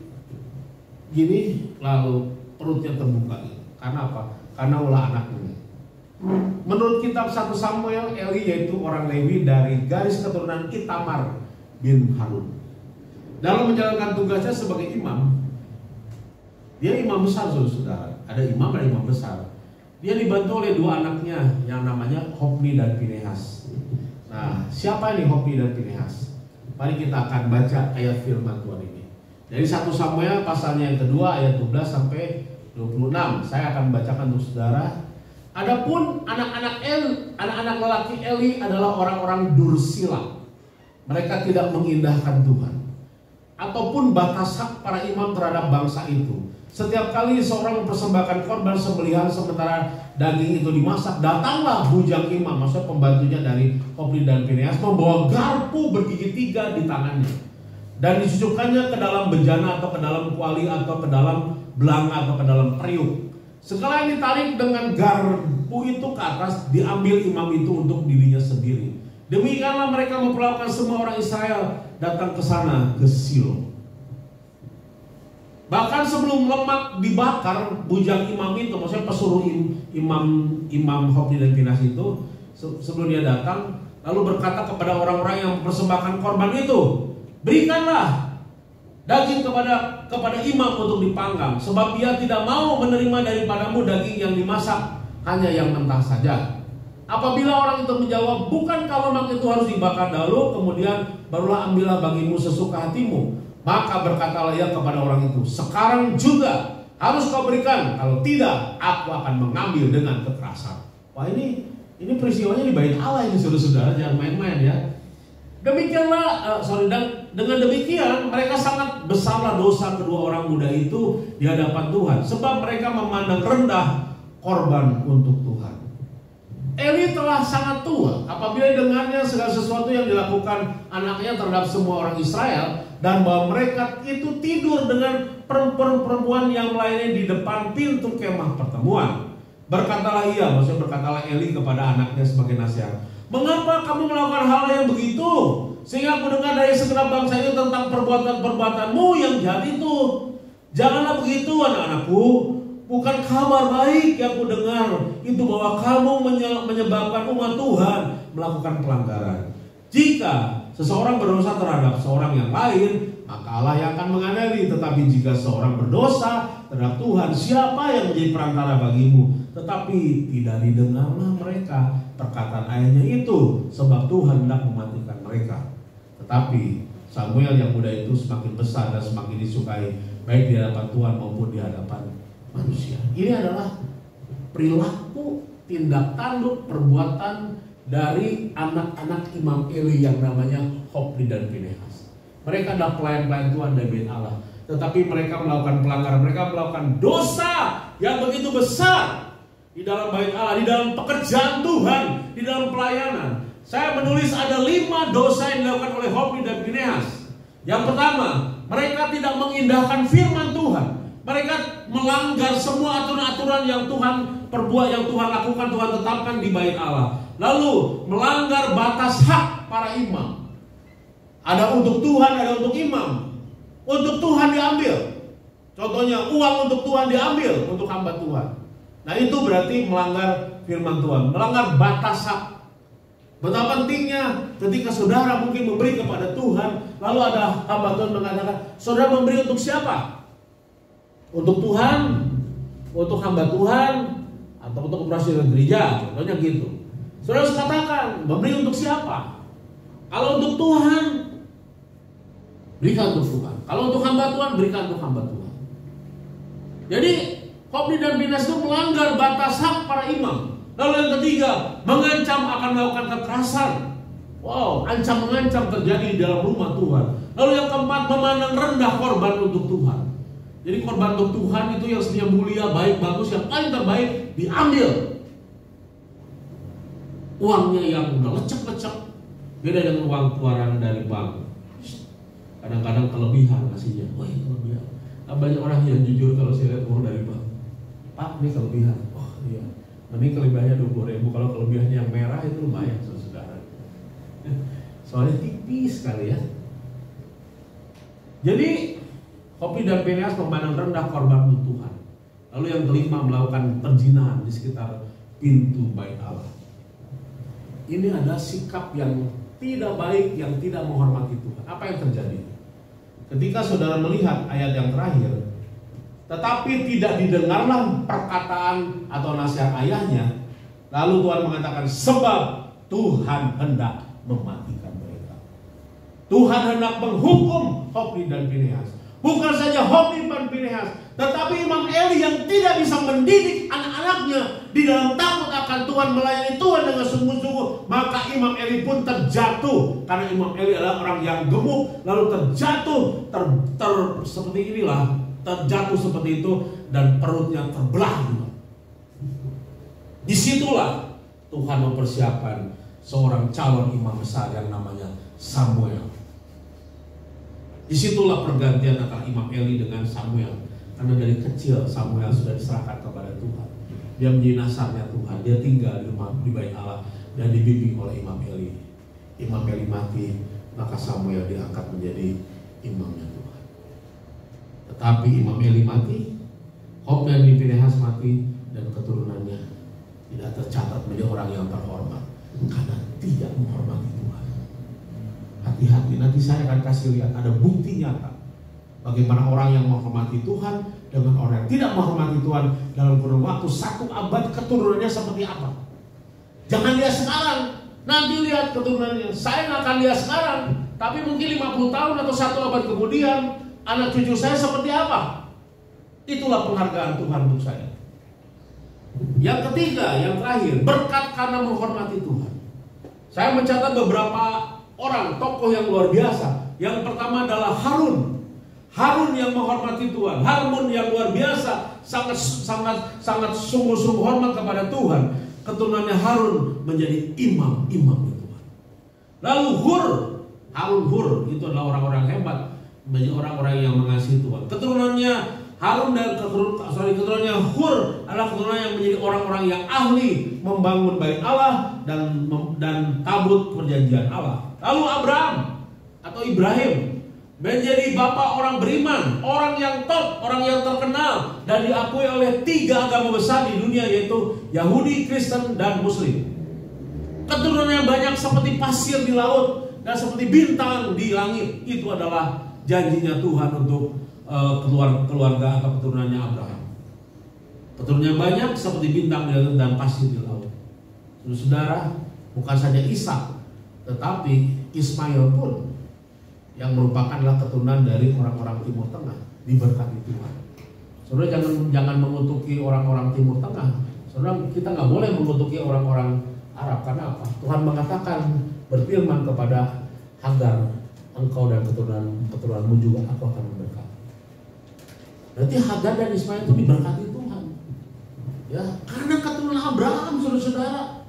gini, lalu perutnya terbuka. Karena apa? Karena ulah anaknya. Menurut kitab 1 Samuel, Eli yaitu orang Lewi dari garis keturunan Itamar bin Harun. Dalam menjalankan tugasnya sebagai imam, dia imam besar saudara. Ada imam dan imam besar. Dia dibantu oleh dua anaknya yang namanya Hofni dan Pinehas. Nah, siapa ini Hofni dan Pinehas? Mari kita akan baca ayat firman Tuhan ini. Dari 1 Samuel pasalnya yang kedua ayat 12 sampai 26. Saya akan membacakan untuk saudara. Adapun anak-anak lelaki Eli adalah orang-orang dursila. Mereka tidak mengindahkan Tuhan ataupun batas hak para imam terhadap bangsa itu. Setiap kali seorang mempersembahkan korban sembelihan sementara daging itu dimasak, datanglah bujang imam, maksudnya pembantunya dari Hofni dan Pinehas, membawa garpu bergigi 3 di tangannya dan dicucukkannya ke dalam bejana atau ke dalam kuali atau ke dalam belanga atau ke dalam periuk. Segala yang ditarik dengan garpu itu ke atas diambil imam itu untuk dirinya sendiri. Demikianlah mereka memperlakukan semua orang Israel datang ke sana, ke Silo. Bahkan sebelum lemak dibakar, bujang imam itu, maksudnya pesuruh imam Hofni dan Pinehas itu, sebelum dia datang, lalu berkata kepada orang-orang yang mempersembahkan korban itu, berikanlah daging kepada imam untuk dipanggang, sebab dia tidak mau menerima daripadamu daging yang dimasak, hanya yang mentah saja. Apabila orang itu menjawab, bukan kalau lemak itu harus dibakar dahulu, kemudian barulah ambillah bagimu sesuka hatimu, Maka berkatalah ia kepada orang itu, sekarang juga harus kau berikan, kalau tidak aku akan mengambil dengan kekerasan. Wah, ini peristiwanya di Bait Allah ini, saudara-saudara, jangan main-main ya. Demikianlah, dengan demikian mereka sangat besarlah dosa kedua orang muda itu di hadapan Tuhan, sebab mereka memandang rendah korban untuk Tuhan. Eli telah sangat tua apabila dengannya segala sesuatu yang dilakukan anaknya terhadap semua orang Israel, dan bahwa mereka itu tidur dengan perempuan yang lainnya di depan pintu kemah pertemuan. Berkatalah Eli kepada anaknya sebagai nasihat, mengapa kamu melakukan hal yang begitu? Sehingga aku dengar dari segenap bangsa itu tentang perbuatan-perbuatanmu yang jahat itu. Janganlah begitu, anak-anakku. Bukan kabar baik yang aku dengar itu bahwa kamu menyebabkan umat Tuhan melakukan pelanggaran. Jika seseorang berdosa terhadap seorang yang lain, maka Allah yang akan mengadili. Tetapi jika seorang berdosa terhadap Tuhan, siapa yang menjadi perantara bagimu? Tetapi tidak didengarlah mereka perkataan ayahnya itu, sebab Tuhan hendak mematikan mereka. Tetapi Samuel yang muda itu semakin besar dan semakin disukai, baik di hadapan Tuhan maupun di hadapan manusia. Ini adalah perilaku, tindak tanduk, perbuatan dari anak-anak Imam Eli yang namanya Hofni dan Pinehas. Mereka adalah pelayan-pelayan Tuhan dari Bait Allah, tetapi mereka melakukan pelanggaran, mereka melakukan dosa yang begitu besar di dalam Bait Allah, di dalam pekerjaan Tuhan, di dalam pelayanan. Saya menulis ada 5 dosa yang dilakukan oleh Hofni dan Pinehas. Yang pertama, mereka tidak mengindahkan firman Tuhan. Mereka melanggar semua aturan-aturan yang Tuhan perbuat, yang Tuhan lakukan, Tuhan tetapkan di Bait Allah. Lalu melanggar batas hak para imam. Ada untuk Tuhan, ada untuk imam. Untuk Tuhan diambil. Contohnya uang untuk Tuhan diambil untuk hamba Tuhan. Nah, itu berarti melanggar firman Tuhan, melanggar batas hak. Betapa pentingnya ketika saudara mungkin memberi kepada Tuhan, lalu ada hamba Tuhan mengatakan, saudara memberi untuk siapa? Untuk Tuhan, untuk hamba Tuhan, atau untuk operasi gereja, contohnya gitu. Saudara harus katakan, memberi untuk siapa? Kalau untuk Tuhan, berikan untuk Tuhan. Kalau untuk hamba Tuhan, berikan untuk hamba Tuhan. Jadi Hofni dan Pinehas itu melanggar batas hak para imam. Lalu yang ketiga, mengancam akan melakukan kekerasan. Wow, ancam-mengancam terjadi di dalam rumah Tuhan. Lalu yang keempat, memandang rendah korban untuk Tuhan. Jadi korban untuk Tuhan itu yang sebenarnya mulia, baik, bagus, yang paling terbaik diambil. Uangnya yang udah lecek-lecek, beda dengan uang keluaran dari bank. Kadang-kadang kelebihan ngasihnya. Wah, ini kelebihan. Nah, banyak orang yang jujur kalau saya lihat uang dari bank. Pak, ini kelebihan. Oh iya. Ini kelebihannya 20.000. Kalau kelebihannya yang merah itu lumayan, saudara. Soalnya tipis sekali ya. Jadi Hofni dan Pinehas memandang rendah korban untuk Tuhan. Lalu yang kelima, melakukan perzinahan di sekitar pintu Bait Allah. Ini adalah sikap yang tidak baik, yang tidak menghormati Tuhan. Apa yang terjadi? Ketika saudara melihat ayat yang terakhir, tetapi tidak didengarlah perkataan atau nasihat ayahnya, lalu Tuhan mengatakan, sebab Tuhan hendak mematikan mereka. Tuhan hendak menghukum Hofni dan Pinehas. Bukan saja Hofni dan Pinehas, tetapi Imam Eli yang tidak bisa mendidik anak-anaknya di dalam takut akan Tuhan, melayani Tuhan dengan sungguh-sungguh. Maka Imam Eli pun terjatuh, karena Imam Eli adalah orang yang gemuk, lalu terjatuh seperti inilah, terjatuh seperti itu, dan perutnya terbelah juga. Disitulah Tuhan mempersiapkan seorang calon imam besar yang namanya Samuel. Disitulah pergantian antara Imam Eli dengan Samuel. Karena dari kecil Samuel sudah diserahkan kepada Tuhan. Dia menjadi nasarnya Tuhan. Dia tinggal di rumah di Bait Allah dan dibimbing oleh Imam Eli. Imam Eli mati, maka Samuel diangkat menjadi imamnya Tuhan. Tetapi Imam Eli mati, Hofni dan Pinehas mati, dan keturunannya tidak tercatat menjadi orang yang terhormat karena tidak menghormati Tuhan. Hati-hati, nanti saya akan kasih lihat ada bukti nyata bagaimana orang yang menghormati Tuhan dengan orang yang tidak menghormati Tuhan dalam kurun waktu 1 abad keturunannya seperti apa. Jangan lihat sekarang, nanti lihat keturunannya. Saya nggak akan lihat sekarang, Tapi mungkin 50 tahun atau 1 abad kemudian anak cucu saya seperti apa? Itulah penghargaan Tuhan untuk saya. Yang ketiga, yang terakhir, berkat karena menghormati Tuhan. Saya mencatat beberapa orang tokoh yang luar biasa. Yang pertama adalah Harun. Harun yang menghormati Tuhan. Harun yang luar biasa, sangat sungguh-sungguh hormat kepada Tuhan. Keturunannya Harun menjadi imam di Tuhan. Lalu Harun Hur itu adalah orang-orang hebat, menjadi orang-orang yang mengasihi Tuhan. Keturunannya Harun dan keturunannya Hur adalah keturunan yang menjadi orang-orang yang ahli membangun bait Allah dan tabut perjanjian Allah. Lalu Abraham atau Ibrahim menjadi bapak orang beriman, orang yang top, orang yang terkenal dan diakui oleh 3 agama besar di dunia, yaitu Yahudi, Kristen, dan Muslim. Keturunannya banyak seperti pasir di laut dan seperti bintang di langit. Itu adalah janjinya Tuhan untuk keluarga atau keturunannya Abraham. Keturunannya banyak seperti bintang di langit dan pasir di laut. Saudara, bukan saja Ishak, tetapi Ismail pun yang merupakanlah keturunan dari orang-orang Timur Tengah diberkati Tuhan. Saudara, jangan mengutuki orang-orang Timur Tengah. Saudara, kita nggak boleh mengutuki orang-orang Arab. Karena apa? Tuhan mengatakan, berfirman kepada Hagar, engkau dan keturunanmu juga aku akan memberkati. Berarti Hagar dan Ismail itu diberkati Tuhan. Ya, karena keturunan Abraham, saudara-saudara.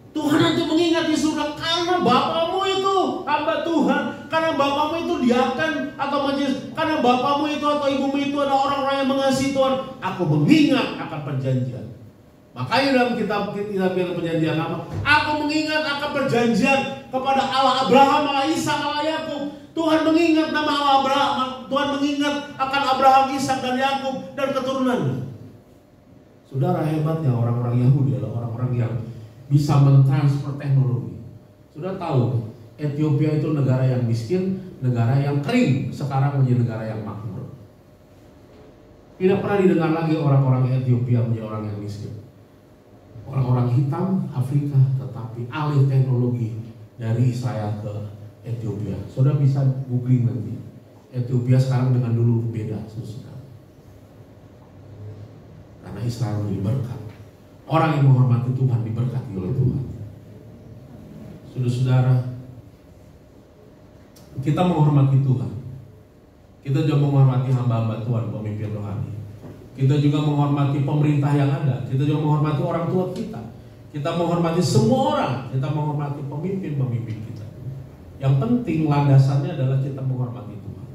Tuhan nanti mengingat di surga, karena bapamu itu hamba Tuhan, karena bapamu itu diakan atau majlis, karena bapamu itu atau ibumu itu adalah orang-orang yang mengasihi Tuhan, aku mengingat akan perjanjian. Makanya dalam kitab perjanjian lama, aku mengingat akan perjanjian kepada Allah Abraham, Allah Ishak, Allah Yakub. Tuhan mengingat nama Allah Abraham, Tuhan mengingat akan Abraham, Ishak, dan Yakub dan keturunannya. Saudara, hebatnya orang-orang Yahudi adalah orang-orang yang bisa mentransfer teknologi. Sudah tahu, Ethiopia itu negara yang miskin, negara yang kering, sekarang menjadi negara yang makmur. Tidak pernah didengar lagi orang-orang Ethiopia menjadi orang yang miskin. Orang-orang hitam Afrika, tetapi alih teknologi dari Israel ke Ethiopia. Sudah bisa googling nanti. Ethiopia sekarang dengan dulu beda, saudara. Karena Israel menjadi berkat. Orang yang menghormati Tuhan diberkati oleh Tuhan. Saudara-saudara, kita menghormati Tuhan. Kita juga menghormati hamba-hamba Tuhan, pemimpin rohani. Kita juga menghormati pemerintah yang ada. Kita juga menghormati orang tua kita. Kita menghormati semua orang. Kita menghormati pemimpin-pemimpin kita. Yang penting landasannya adalah kita menghormati Tuhan.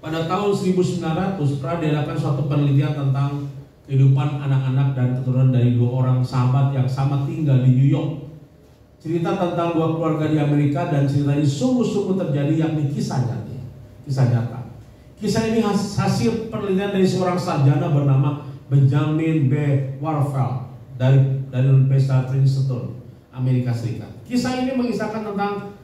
Pada tahun 1900 pernah diadakan suatu penelitian tentang kehidupan anak-anak dan keturunan dari 2 orang sahabat yang sama tinggal di New York. Cerita tentang 2 keluarga di Amerika, dan cerita ini sungguh-sungguh terjadi, yakni kisah nyata. Kisah ini hasil penelitian dari seorang sarjana bernama Benjamin B. Warfel dari Universitas Princeton, Amerika Serikat. Kisah ini mengisahkan tentang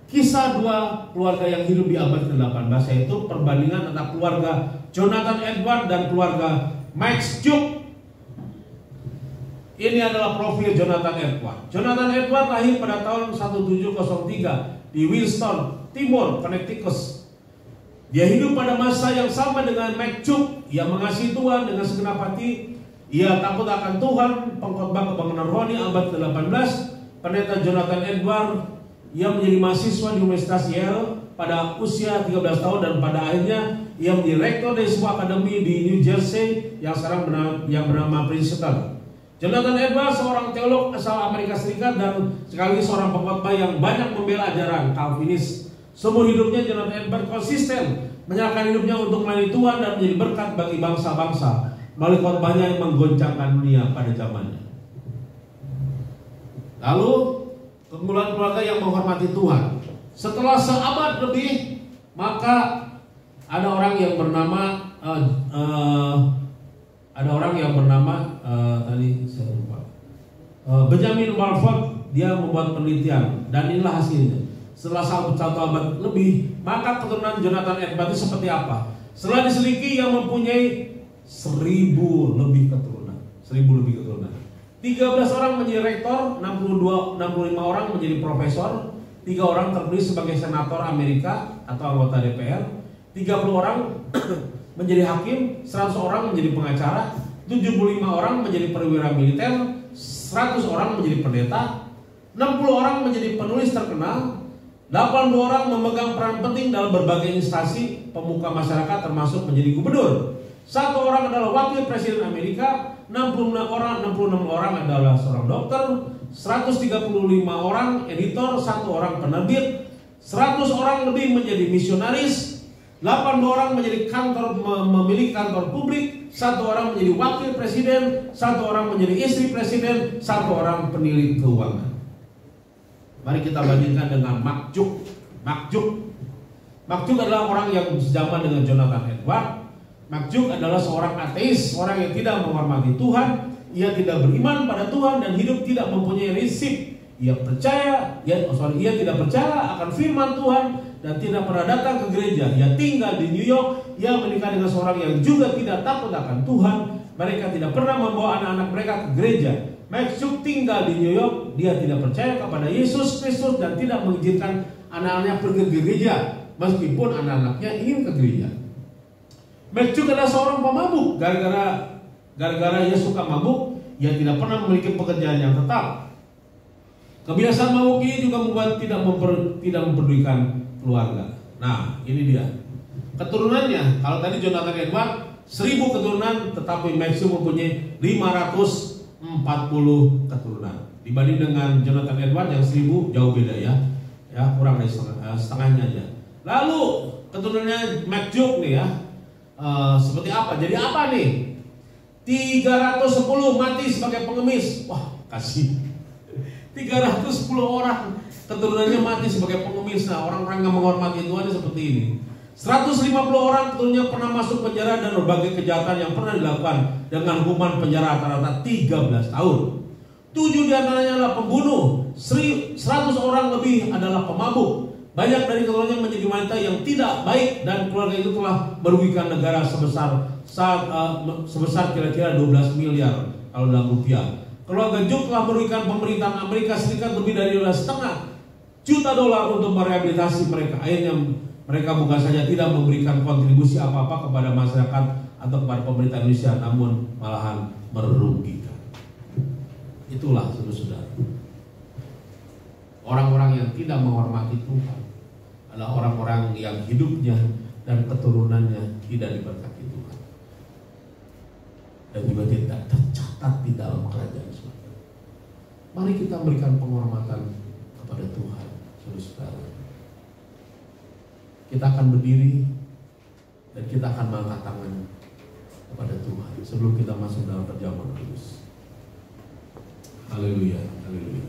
kisah 2 keluarga yang hidup di abad ke-18, yaitu perbandingan antara keluarga Jonathan Edward dan keluarga Max Juk. Ini adalah profil Jonathan Edward. Jonathan Edward lahir pada tahun 1703 di Winston, Timur Connecticut. Dia hidup pada masa yang sama dengan Max Juk. Ia mengasihi Tuhan dengan segenap hati. Ia takut akan Tuhan. Pengkhotbah kebangunan rohani abad ke-18. Pendeta Jonathan Edward, ia menjadi mahasiswa di Universitas Yale pada usia 13 tahun, dan pada akhirnya ia menjadi rektor dari sebuah akademi di New Jersey yang sekarang bernama Princeton. Jonathan Edwards seorang teolog asal Amerika Serikat dan sekaligus seorang pengkhotbah yang banyak membela ajaran Calvinis. Seumur hidupnya Jonathan Edwards konsisten menyerahkan hidupnya untuk melayani Tuhan dan menjadi berkat bagi bangsa-bangsa melalui khotbahnya yang menggoncangkan dunia pada zamannya. Lalu kemuliaan keluarga yang menghormati Tuhan. Setelah seabad lebih, maka ada orang yang bernama tadi saya lupa, Benjamin Warfel. Dia membuat penelitian, dan inilah hasilnya. Setelah satu abad lebih, maka keturunan Jonathan Edwards itu seperti apa? Setelah diselidiki, yang mempunyai 1000 lebih keturunan. 13 orang menjadi rektor, 65 orang menjadi profesor, 3 orang terpilih sebagai senator Amerika atau anggota DPR, 30 orang menjadi hakim, 100 orang menjadi pengacara, 75 orang menjadi perwira militer, 100 orang menjadi pendeta, 60 orang menjadi penulis terkenal, 80 orang memegang peran penting dalam berbagai instansi pemuka masyarakat termasuk menjadi gubernur. 1 orang adalah wakil presiden Amerika, 66 orang adalah seorang dokter, 135 orang editor, 1 orang penerbit, 100 orang lebih menjadi misionaris, 80 orang menjadi memiliki kantor publik, 1 orang menjadi wakil presiden, 1 orang menjadi istri presiden, 1 orang penilik keuangan. Mari kita bandingkan dengan Makjuk. Makjuk adalah orang yang sejaman dengan Jonathan Edwards. Makjuk adalah seorang ateis, orang yang tidak menghormati Tuhan. Ia tidak beriman pada Tuhan dan hidup tidak mempunyai prinsip. Ia tidak percaya akan firman Tuhan dan tidak pernah datang ke gereja. Ia tinggal di New York. Ia menikah dengan seorang yang juga tidak takut akan Tuhan. Mereka tidak pernah membawa anak-anak mereka ke gereja. Makjuk tinggal di New York. Dia tidak percaya kepada Yesus Kristus dan tidak mengizinkan anak-anaknya pergi ke gereja, meskipun anak-anaknya ingin ke gereja. Makjuk adalah seorang pemabuk. Gara-gara ia suka mabuk, ia tidak pernah memiliki pekerjaan yang tetap. Kebiasaan mabuk ini juga membuat tidak memperdulikan keluarga. Nah, ini dia keturunannya. Kalau tadi Jonathan Edwards 1000 keturunan, tetapi Makjuk mempunyai 540 keturunan. Dibanding dengan Jonathan Edwards yang 1000, jauh beda ya. Ya, kurang dari setengahnya aja. Lalu keturunannya Makjuk nih ya, seperti apa? Jadi apa nih? 310 mati sebagai pengemis. Wah, kasih 310 orang keturunannya mati sebagai pengemis. Nah, orang-orang yang menghormati Tuhan seperti ini. 150 orang keturunannya pernah masuk penjara dan berbagai kejahatan yang pernah dilakukan dengan hukuman penjara rata-rata 13 tahun. 7 diantaranya adalah pembunuh. 100 orang lebih adalah pemabuk. Banyak dari keturunannya menjadi wanita yang tidak baik dan keluarga itu telah merugikan negara sebesar kira-kira 12 miliar kalau dalam rupiah. Keluarga Juk telah merugikan pemerintahan Amerika Serikat lebih dari $2,5 juta untuk merehabilitasi mereka. Akhirnya mereka bukan saja tidak memberikan kontribusi apa-apa kepada masyarakat atau kepada pemerintah Indonesia, namun malahan merugikan. Itulah saudara-saudara, orang-orang yang tidak menghormati Tuhan adalah orang-orang yang hidupnya dan keturunannya tidak diberkati Tuhan dan juga tidak tercatat di dalam kerajaan surga. Mari kita berikan penghormatan kepada Tuhan, saudara-saudara. Kita akan berdiri dan kita akan mengangkat tangan kepada Tuhan sebelum kita masuk dalam perjamuan kudus. Haleluya, haleluya.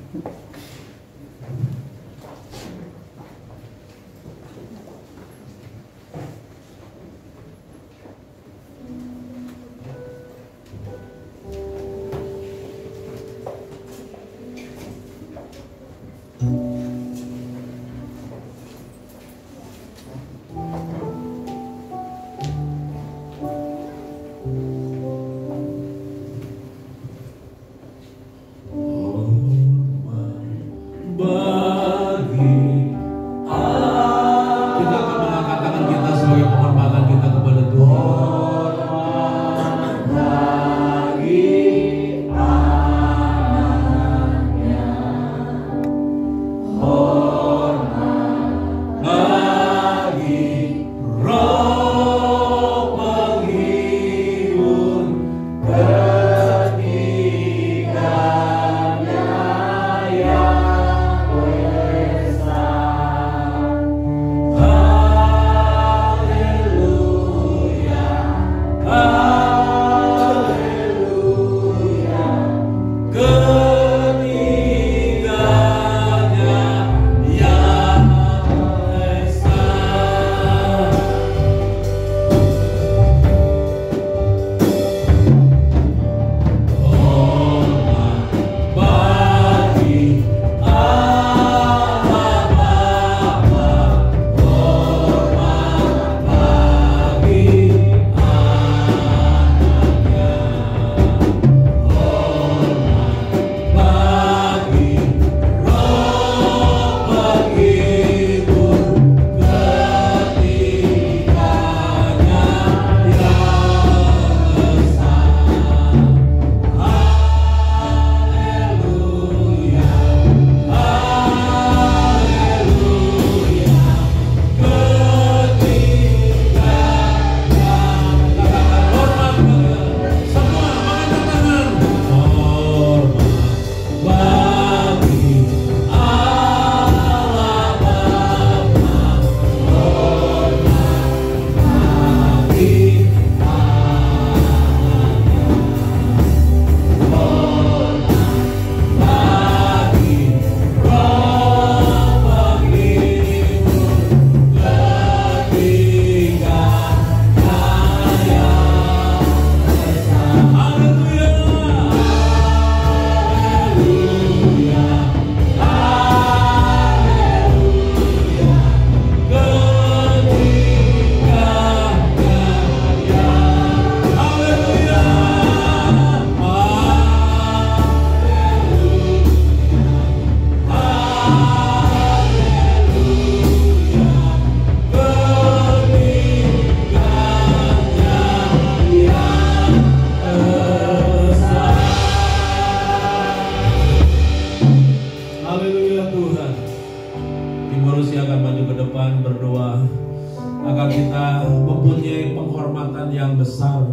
agar kita mempunyai penghormatan yang besar,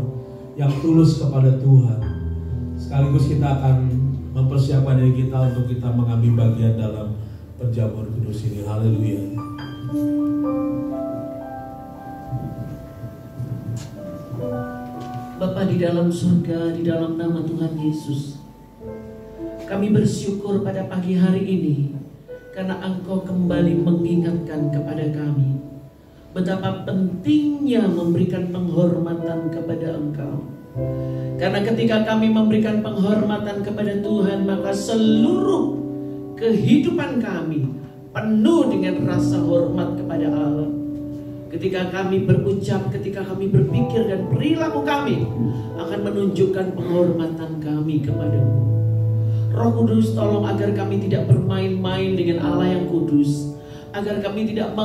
yang tulus kepada Tuhan. Sekaligus kita akan mempersiapkan diri kita untuk kita mengambil bagian dalam perjamuan kudus ini. Haleluya. Bapa di dalam surga, di dalam nama Tuhan Yesus, kami bersyukur pada pagi hari ini karena Engkau kembali mengingatkan kepada kami betapa pentingnya memberikan penghormatan kepada Engkau. Karena ketika kami memberikan penghormatan kepada Tuhan, maka seluruh kehidupan kami penuh dengan rasa hormat kepada Allah. Ketika kami berucap, ketika kami berpikir, dan perilaku kami akan menunjukkan penghormatan kami kepadamu. Roh Kudus, tolong agar kami tidak bermain-main dengan Allah yang kudus, agar kami tidak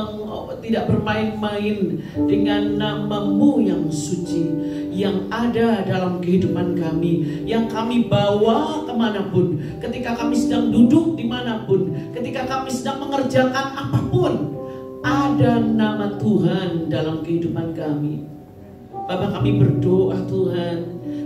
bermain-main dengan nama-Mu yang suci, yang ada dalam kehidupan kami, yang kami bawa kemanapun, ketika kami sedang duduk dimanapun, ketika kami sedang mengerjakan apapun, ada nama Tuhan dalam kehidupan kami. Bapa, kami berdoa Tuhan,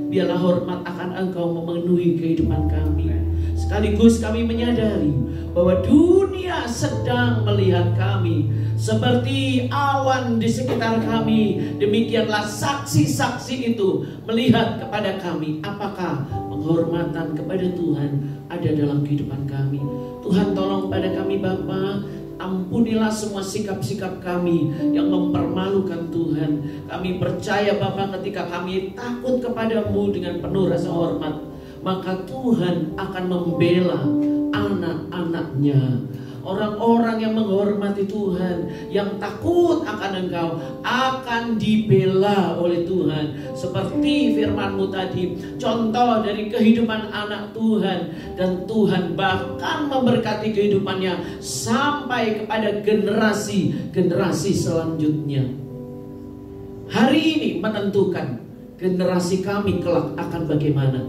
biarlah hormat akan Engkau memenuhi kehidupan kami. Sekaligus kami menyadari bahwa dunia sedang melihat kami seperti awan di sekitar kami. Demikianlah saksi-saksi itu melihat kepada kami. Apakah penghormatan kepada Tuhan ada dalam kehidupan kami? Tuhan, tolong pada kami Bapa, ampunilah semua sikap-sikap kami yang mempermalukan Tuhan. Kami percaya Bapa, ketika kami takut kepadamu dengan penuh rasa hormat, maka Tuhan akan membela anak-anaknya. Orang-orang yang menghormati Tuhan, yang takut akan Engkau, akan dibela oleh Tuhan. Seperti firman-Mu tadi, contoh dari kehidupan anak Tuhan. Dan Tuhan bahkan memberkati kehidupannya sampai kepada generasi-generasi selanjutnya. Hari ini menentukan generasi kami kelak akan bagaimana.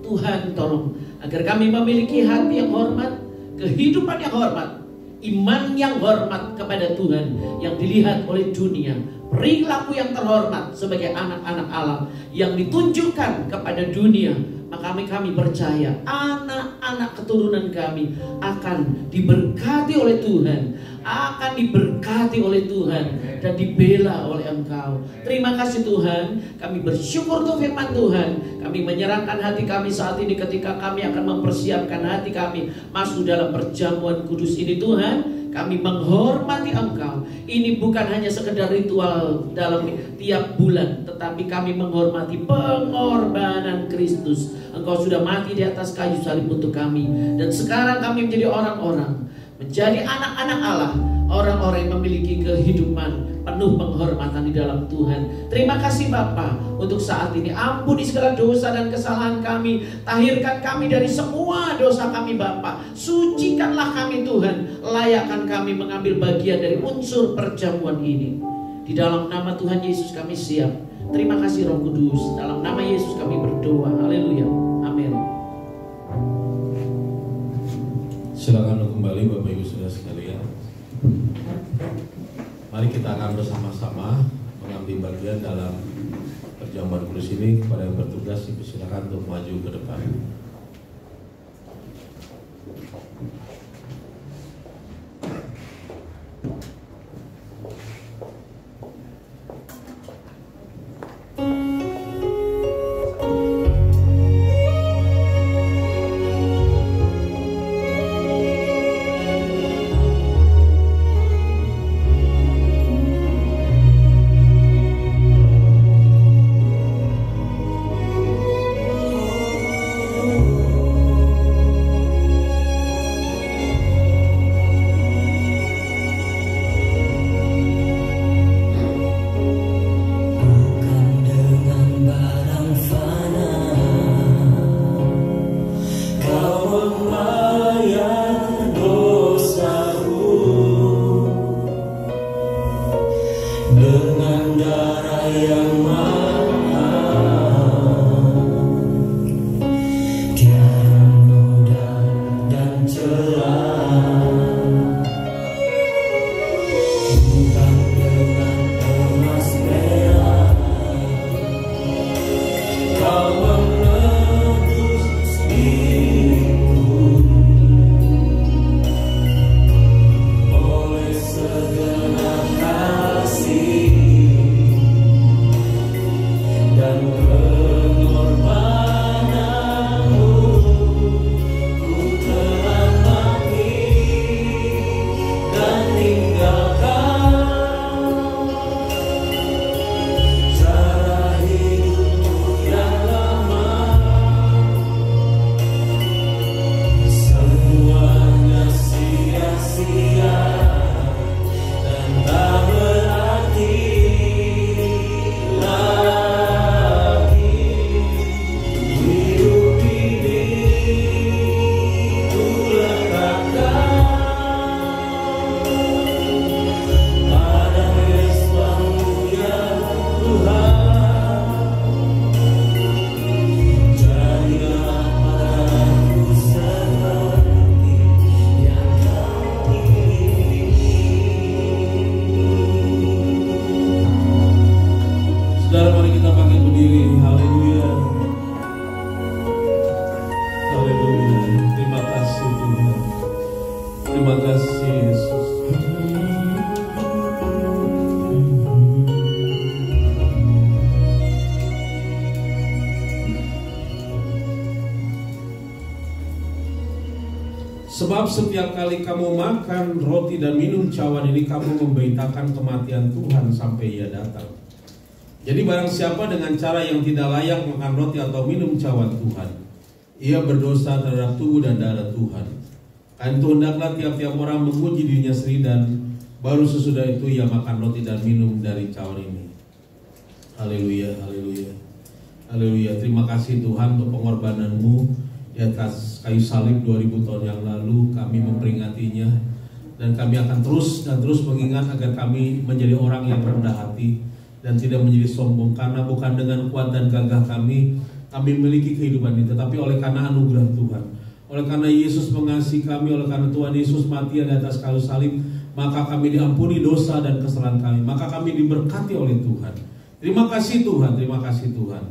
Tuhan, tolong agar kami memiliki hati yang hormat, kehidupan yang hormat, iman yang hormat kepada Tuhan yang dilihat oleh dunia, perilaku yang terhormat sebagai anak-anak Allah yang ditunjukkan kepada dunia. Maka kami percaya anak-anak keturunan kami akan diberkati oleh Tuhan, akan diberkati oleh Tuhan, dan dibela oleh Engkau. Terima kasih Tuhan, kami bersyukur untuk firman Tuhan. Kami menyerahkan hati kami saat ini ketika kami akan mempersiapkan hati kami masuk dalam perjamuan kudus ini. Tuhan, kami menghormati Engkau. Ini bukan hanya sekedar ritual dalam tiap bulan, tetapi kami menghormati pengorbanan Kristus. Engkau sudah mati di atas kayu salib untuk kami, dan sekarang kami menjadi orang-orang, menjadi anak-anak Allah, orang-orang yang memiliki kehidupan penuh penghormatan di dalam Tuhan. Terima kasih Bapa untuk saat ini. Ampuni segala dosa dan kesalahan kami. Tahirkan kami dari semua dosa kami Bapa. Sucikanlah kami Tuhan. Layakkan kami mengambil bagian dari unsur perjamuan ini. Di dalam nama Tuhan Yesus kami siap. Terima kasih Roh Kudus. Dalam nama Yesus kami berdoa. Haleluya. Amin. Silakan kembali Bapak Ibu Saudara sekalian. Mari kita akan bersama-sama mengambil bagian dalam perjamuan kudus ini. Kepada yang bertugas silakan untuk maju ke depan. Bukan dengan Sebab setiap kali kamu makan roti dan minum cawan ini, kamu memberitakan kematian Tuhan sampai Ia datang. Jadi barang siapa dengan cara yang tidak layak makan roti atau minum cawan Tuhan, ia berdosa terhadap tubuh dan darah Tuhan. Karena itu hendaklah tiap-tiap orang menguji dirinya sendiri, dan baru sesudah itu ia makan roti dan minum dari cawan ini. Haleluya, haleluya, haleluya. Terima kasih Tuhan untuk pengorbanan-Mu di atas kayu salib 2000 tahun yang lalu. Kami memperingatinya, dan kami akan terus dan terus mengingat agar kami menjadi orang yang rendah hati dan tidak menjadi sombong, karena bukan dengan kuat dan gagah kami memiliki kehidupan ini, tetapi oleh karena anugerah Tuhan, oleh karena Yesus mengasihi kami, oleh karena Tuhan Yesus mati di atas kayu salib, maka kami diampuni dosa dan kesalahan kami, maka kami diberkati oleh Tuhan. Terima kasih Tuhan, terima kasih Tuhan.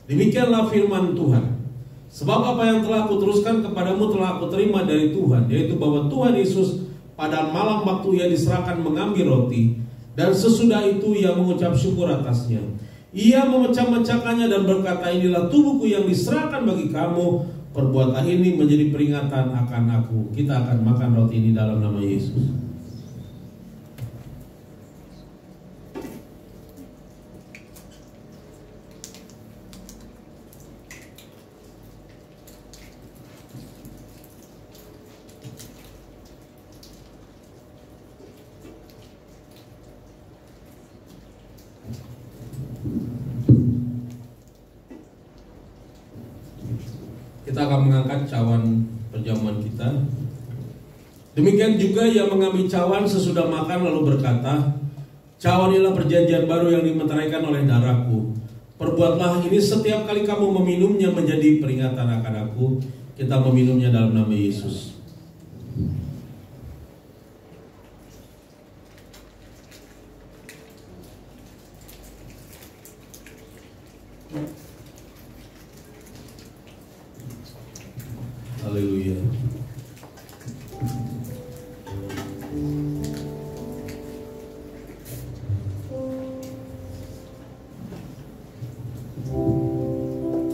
Demikianlah firman Tuhan. Sebab apa yang telah kuteruskan kepadamu telah aku terima dari Tuhan, yaitu bahwa Tuhan Yesus pada malam waktu Ia diserahkan mengambil roti, dan sesudah itu Ia mengucap syukur atasnya. Ia memecah-mecahkannya dan berkata, inilah tubuhku yang diserahkan bagi kamu. Perbuatlah ini menjadi peringatan akan aku. Kita akan makan roti ini dalam nama Yesus. Kita akan mengangkat cawan perjamuan kita. Demikian juga Ia mengambil cawan sesudah makan lalu berkata, cawan inilah perjanjian baru yang dimeteraikan oleh darahku. Perbuatlah ini setiap kali kamu meminumnya menjadi peringatan akan aku. Kita meminumnya dalam nama Yesus. Haleluya.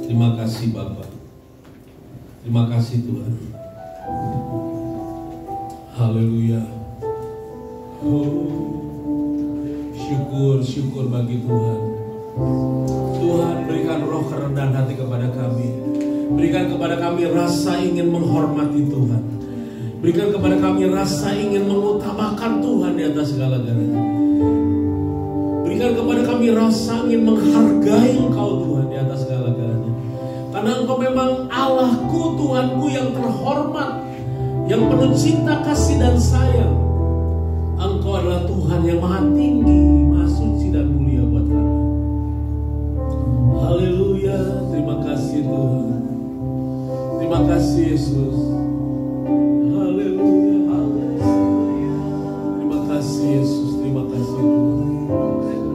Terima kasih Bapa. Terima kasih Tuhan. Haleluya. Syukur bagi Tuhan. Tuhan, berikan roh kerendahan hati kepada kami. Berikan kepada kami rasa ingin menghormati Tuhan. Berikan kepada kami rasa ingin mengutamakan Tuhan di atas segala-galanya. Berikan kepada kami rasa ingin menghargai Engkau Tuhan di atas segala-galanya. Karena Engkau memang Allahku, Tuhanku yang terhormat, yang penuh cinta, kasih dan sayang. Engkau adalah Tuhan yang maha tinggi, maha suci dan mulia buat kami. Haleluya, terima kasih Tuhan. Terima kasih Yesus. Haleluya, haleluya. Terima kasih Yesus, terima kasih Tuhan. Haleluya.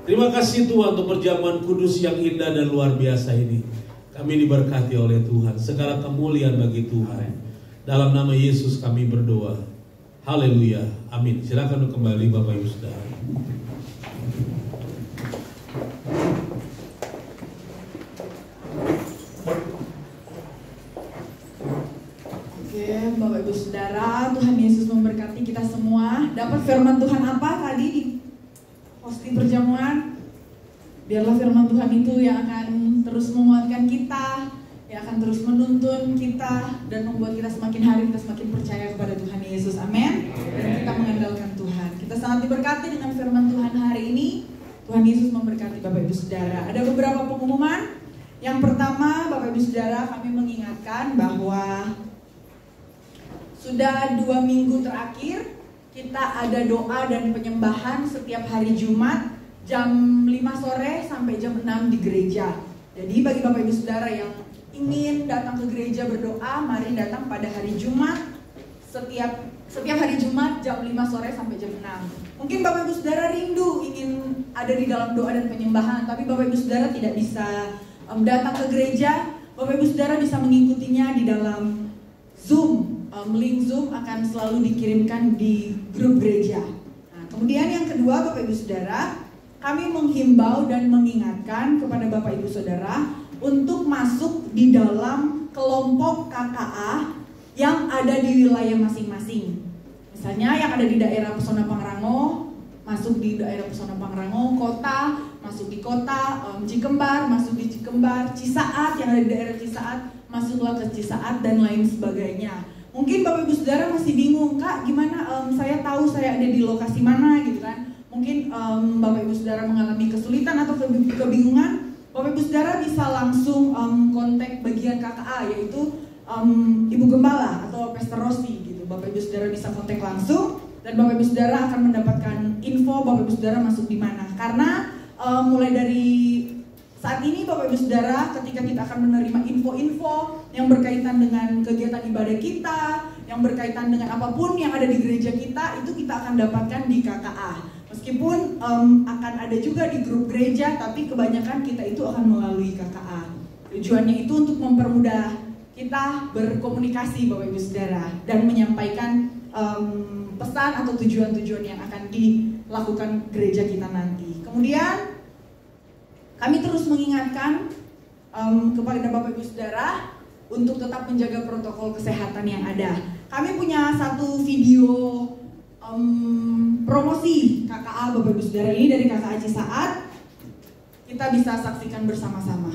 Terima kasih Tuhan untuk perjamuan kudus yang indah dan luar biasa ini. Kami diberkati oleh Tuhan. Segala kemuliaan bagi Tuhan. Dalam nama Yesus kami berdoa. Haleluya. Amin. Silakan kembali Bapak Ibu Saudara. Oke, Bapak Ibu Saudara, Tuhan Yesus memberkati kita semua. Dapat firman Tuhan apa tadi di hosting perjamuan? Biarlah firman Tuhan itu yang akan terus menguatkan kita, yang akan terus menuntun kita, dan membuat kita semakin hari kita semakin percaya kepada Tuhan Yesus. Amin. Dan kita mengandalkan Tuhan. Kita sangat diberkati dengan firman Tuhan hari ini. Tuhan Yesus memberkati Bapak Ibu Saudara. Ada beberapa pengumuman. Yang pertama, Bapak Ibu Saudara, kami mengingatkan bahwa sudah 2 minggu terakhir kita ada doa dan penyembahan setiap hari Jumat jam 5 sore sampai jam 6 di gereja. Jadi bagi Bapak Ibu Saudara yang ingin datang ke gereja berdoa, mari datang pada hari Jumat setiap hari Jumat jam 5 sore sampai jam 6. Mungkin Bapak Ibu Saudara rindu ingin ada di dalam doa dan penyembahan, tapi Bapak Ibu Saudara tidak bisa datang ke gereja. Bapak Ibu Saudara bisa mengikutinya di dalam Zoom. Link Zoom akan selalu dikirimkan di grup gereja. Nah, kemudian yang kedua, Bapak Ibu Saudara, kami menghimbau dan mengingatkan kepada Bapak Ibu Saudara untuk masuk di dalam kelompok KKA yang ada di wilayah masing-masing. Misalnya yang ada di daerah Pesona Pangrango, masuk di daerah Pesona Pangrango, kota, masuk di kota, Cikembar, masuk di Cikembar, Cisaat, yang ada di daerah Cisaat, masuklah ke Cisaat, dan lain sebagainya. Mungkin Bapak Ibu Saudara masih bingung, Kak, gimana saya tahu saya ada di lokasi mana gitu kan. Mungkin Bapak Ibu Saudara mengalami kesulitan atau kebingungan. Bapak Ibu Saudara bisa langsung kontak bagian KKA, yaitu Ibu Gembala atau Pastor Rossi gitu. Bapak Ibu Saudara bisa kontak langsung, dan Bapak Ibu Saudara akan mendapatkan info Bapak Ibu Saudara masuk di mana. Karena mulai dari saat ini Bapak Ibu Saudara, ketika kita akan menerima info-info yang berkaitan dengan kegiatan ibadah kita, yang berkaitan dengan apapun yang ada di gereja kita, itu kita akan dapatkan di KKA. Meskipun akan ada juga di grup gereja, tapi kebanyakan kita itu akan melalui KKA. Tujuannya itu untuk mempermudah kita berkomunikasi Bapak Ibu Saudara, dan menyampaikan pesan atau tujuan-tujuan yang akan dilakukan gereja kita nanti. Kemudian kami terus mengingatkan kepada Bapak Ibu Saudara untuk tetap menjaga protokol kesehatan yang ada. Kami punya satu video promosi KKA Bapak Ibu Saudara ini dari KKA Cisaat. Kita bisa saksikan bersama-sama.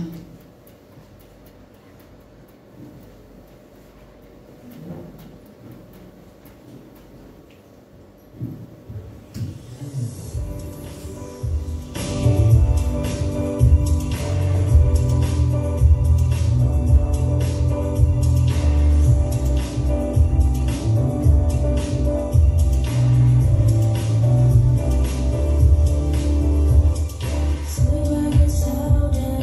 Sebagai saudara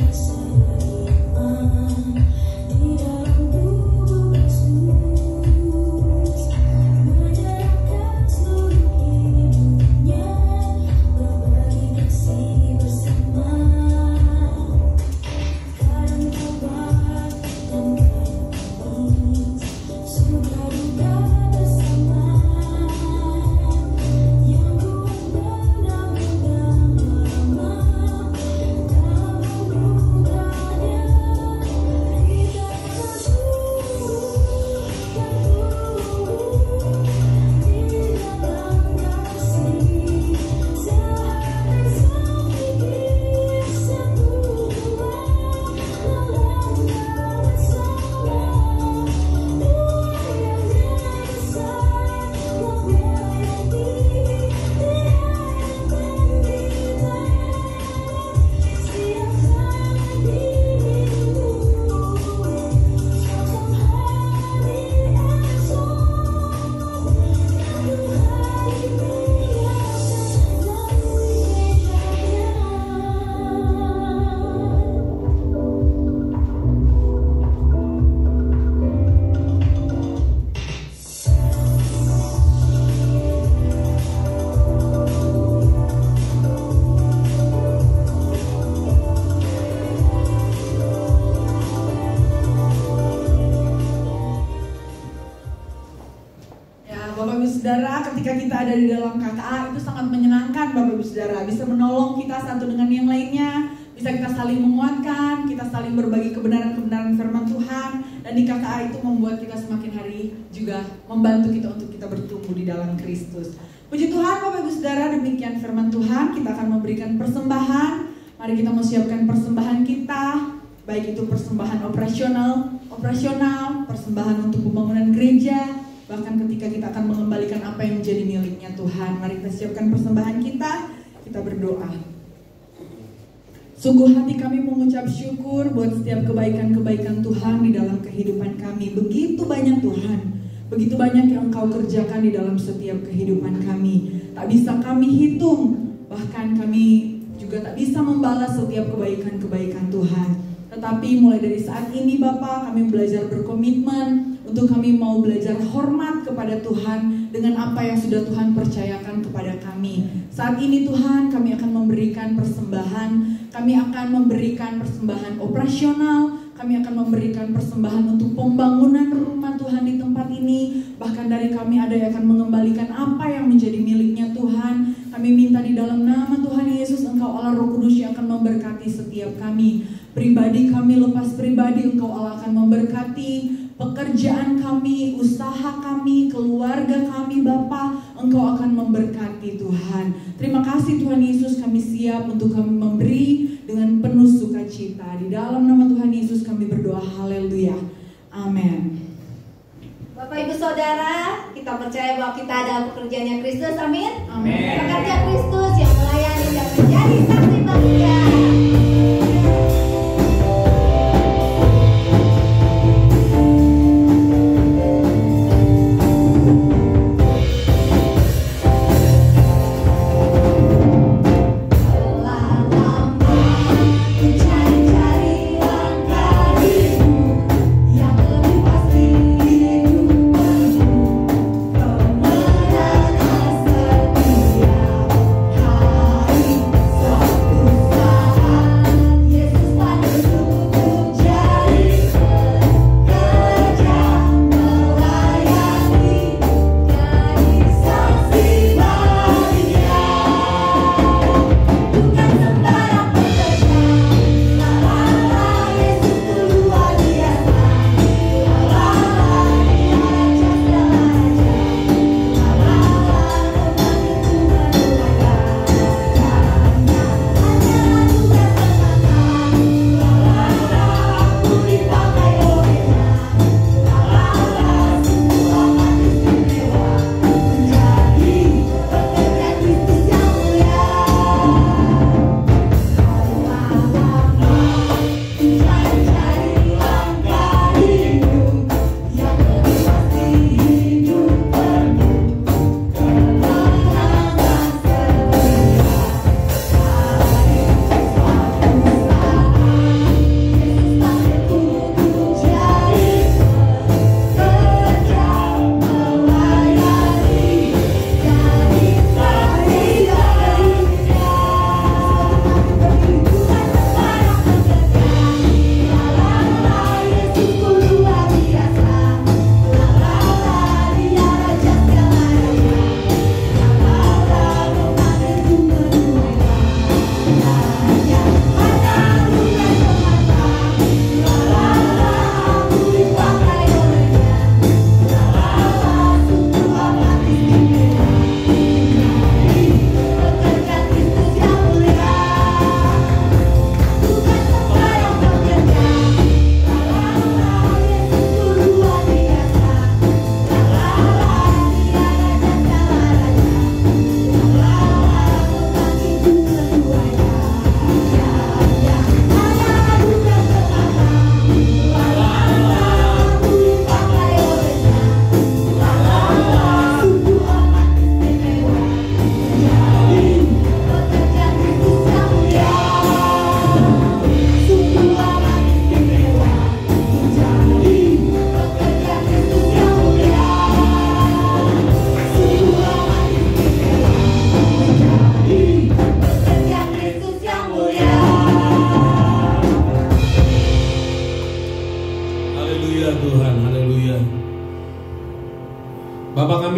ketika kita ada di dalam KKA itu sangat menyenangkan Bapak Ibu Saudara, bisa menolong kita satu dengan yang lainnya, bisa kita saling menguatkan, kita saling berbagi kebenaran-kebenaran firman Tuhan, dan di KKA itu membuat kita semakin hari juga membantu kita untuk kita bertumbuh di dalam Kristus. Puji Tuhan Bapak Ibu Saudara, demikian firman Tuhan. Kita akan memberikan persembahan. Mari kita mau siapkan persembahan kita, baik itu persembahan operasional, persembahan untuk pembangunan gereja, bahkan ketika kita akan mengembalikan apa yang menjadi miliknya Tuhan. Mari kita siapkan persembahan kita berdoa. Sungguh hati kami mengucap syukur buat setiap kebaikan-kebaikan Tuhan di dalam kehidupan kami. Begitu banyak Tuhan, begitu banyak yang Engkau kerjakan di dalam setiap kehidupan kami. Tak bisa kami hitung, bahkan kami juga tak bisa membalas setiap kebaikan-kebaikan Tuhan. Tetapi mulai dari saat ini Bapa, kami belajar berkomitmen untuk kami mau belajar hormat kepada Tuhan dengan apa yang sudah Tuhan percayakan kepada kami. Saat ini Tuhan, kami akan memberikan persembahan, kami akan memberikan persembahan operasional, kami akan memberikan persembahan untuk pembangunan rumah Tuhan di tempat ini. Bahkan dari kami ada yang akan mengembalikan apa yang menjadi miliknya Tuhan. Kami minta di dalam nama Tuhan Yesus, Engkau Allah Roh Kudus yang akan memberkati setiap kami. Pribadi kami, lepas pribadi, Engkau Allah akan memberkati pekerjaan kami, usaha kami, keluarga kami Bapa, Engkau akan memberkati Tuhan. Terima kasih Tuhan Yesus, kami siap untuk kami memberi dengan penuh sukacita. Di dalam nama Tuhan Yesus kami berdoa, haleluya, amin. Bapak Ibu Saudara, kita percaya bahwa kita adalah pekerjaannya Kristus, amin. Amin. Pekerja Kristus yang melayani dan menjadi saksi bahagia. Hallelujah.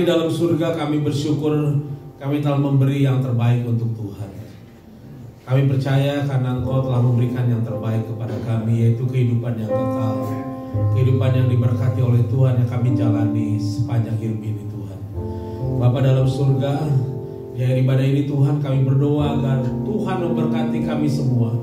kami dalam surga, kami bersyukur kami telah memberi yang terbaik untuk Tuhan. Kami percaya karena Engkau telah memberikan yang terbaik kepada kami, yaitu kehidupan yang kekal, kehidupan yang diberkati oleh Tuhan yang kami jalani sepanjang hidup ini Tuhan. Bapa dalam surga, di akhir ibadah ini Tuhan kami berdoa agar Tuhan memberkati kami semua.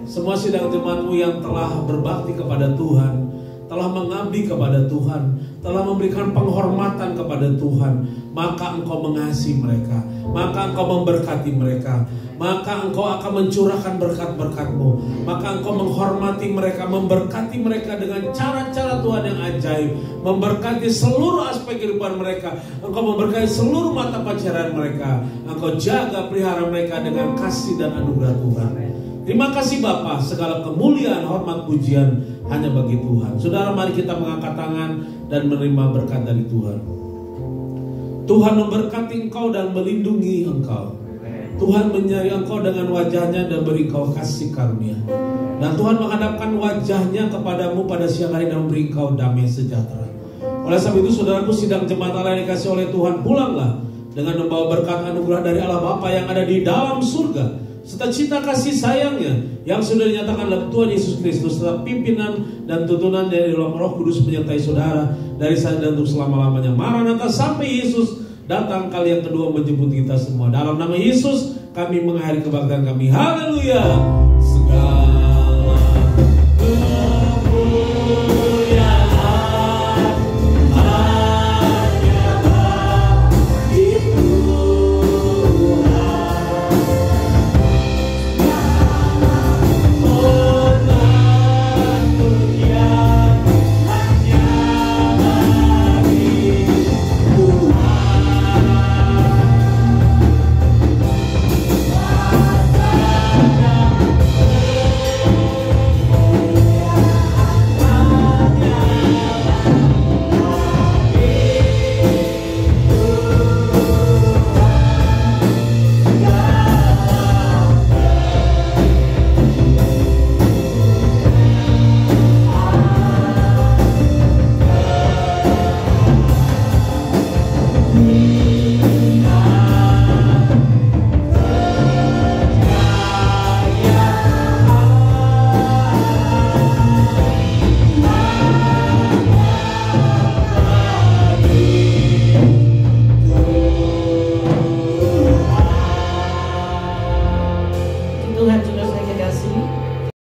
Semua sidang jemaat-Mu yang telah berbakti kepada Tuhan, telah mengabdi kepada Tuhan, telah memberikan penghormatan kepada Tuhan, maka Engkau mengasihi mereka, maka Engkau memberkati mereka, maka Engkau akan mencurahkan berkat-berkat-Mu, maka Engkau menghormati mereka, memberkati mereka dengan cara-cara Tuhan yang ajaib, memberkati seluruh aspek kehidupan mereka, Engkau memberkati seluruh mata pencaharian mereka, Engkau jaga pelihara mereka dengan kasih dan anugerah Tuhan. Terima kasih Bapa, segala kemuliaan, hormat, pujian hanya bagi Tuhan. Saudara, mari kita mengangkat tangan dan menerima berkat dari Tuhan. Tuhan memberkati engkau dan melindungi engkau. Tuhan menyeri engkau dengan wajahnya dan beri engkau kasih karunia. Dan Tuhan menghadapkan wajahnya kepadamu pada siang hari dan memberi engkau damai sejahtera. Oleh sebab itu saudaraku, sidang jemaat Allah yang dikasih oleh Tuhan, pulanglah dengan membawa berkat anugerah dari Allah Bapa yang ada di dalam surga, serta cinta kasih sayangnya yang sudah dinyatakan dalam Tuhan Yesus Kristus, serta pimpinan dan tuntunan dari Roh Kudus menyertai saudara dari saat dan untuk selama-lamanya. Maranatha, sampai Yesus datang kali yang kedua menjemput kita semua. Dalam nama Yesus kami mengakhiri kebaktian kami. Haleluya.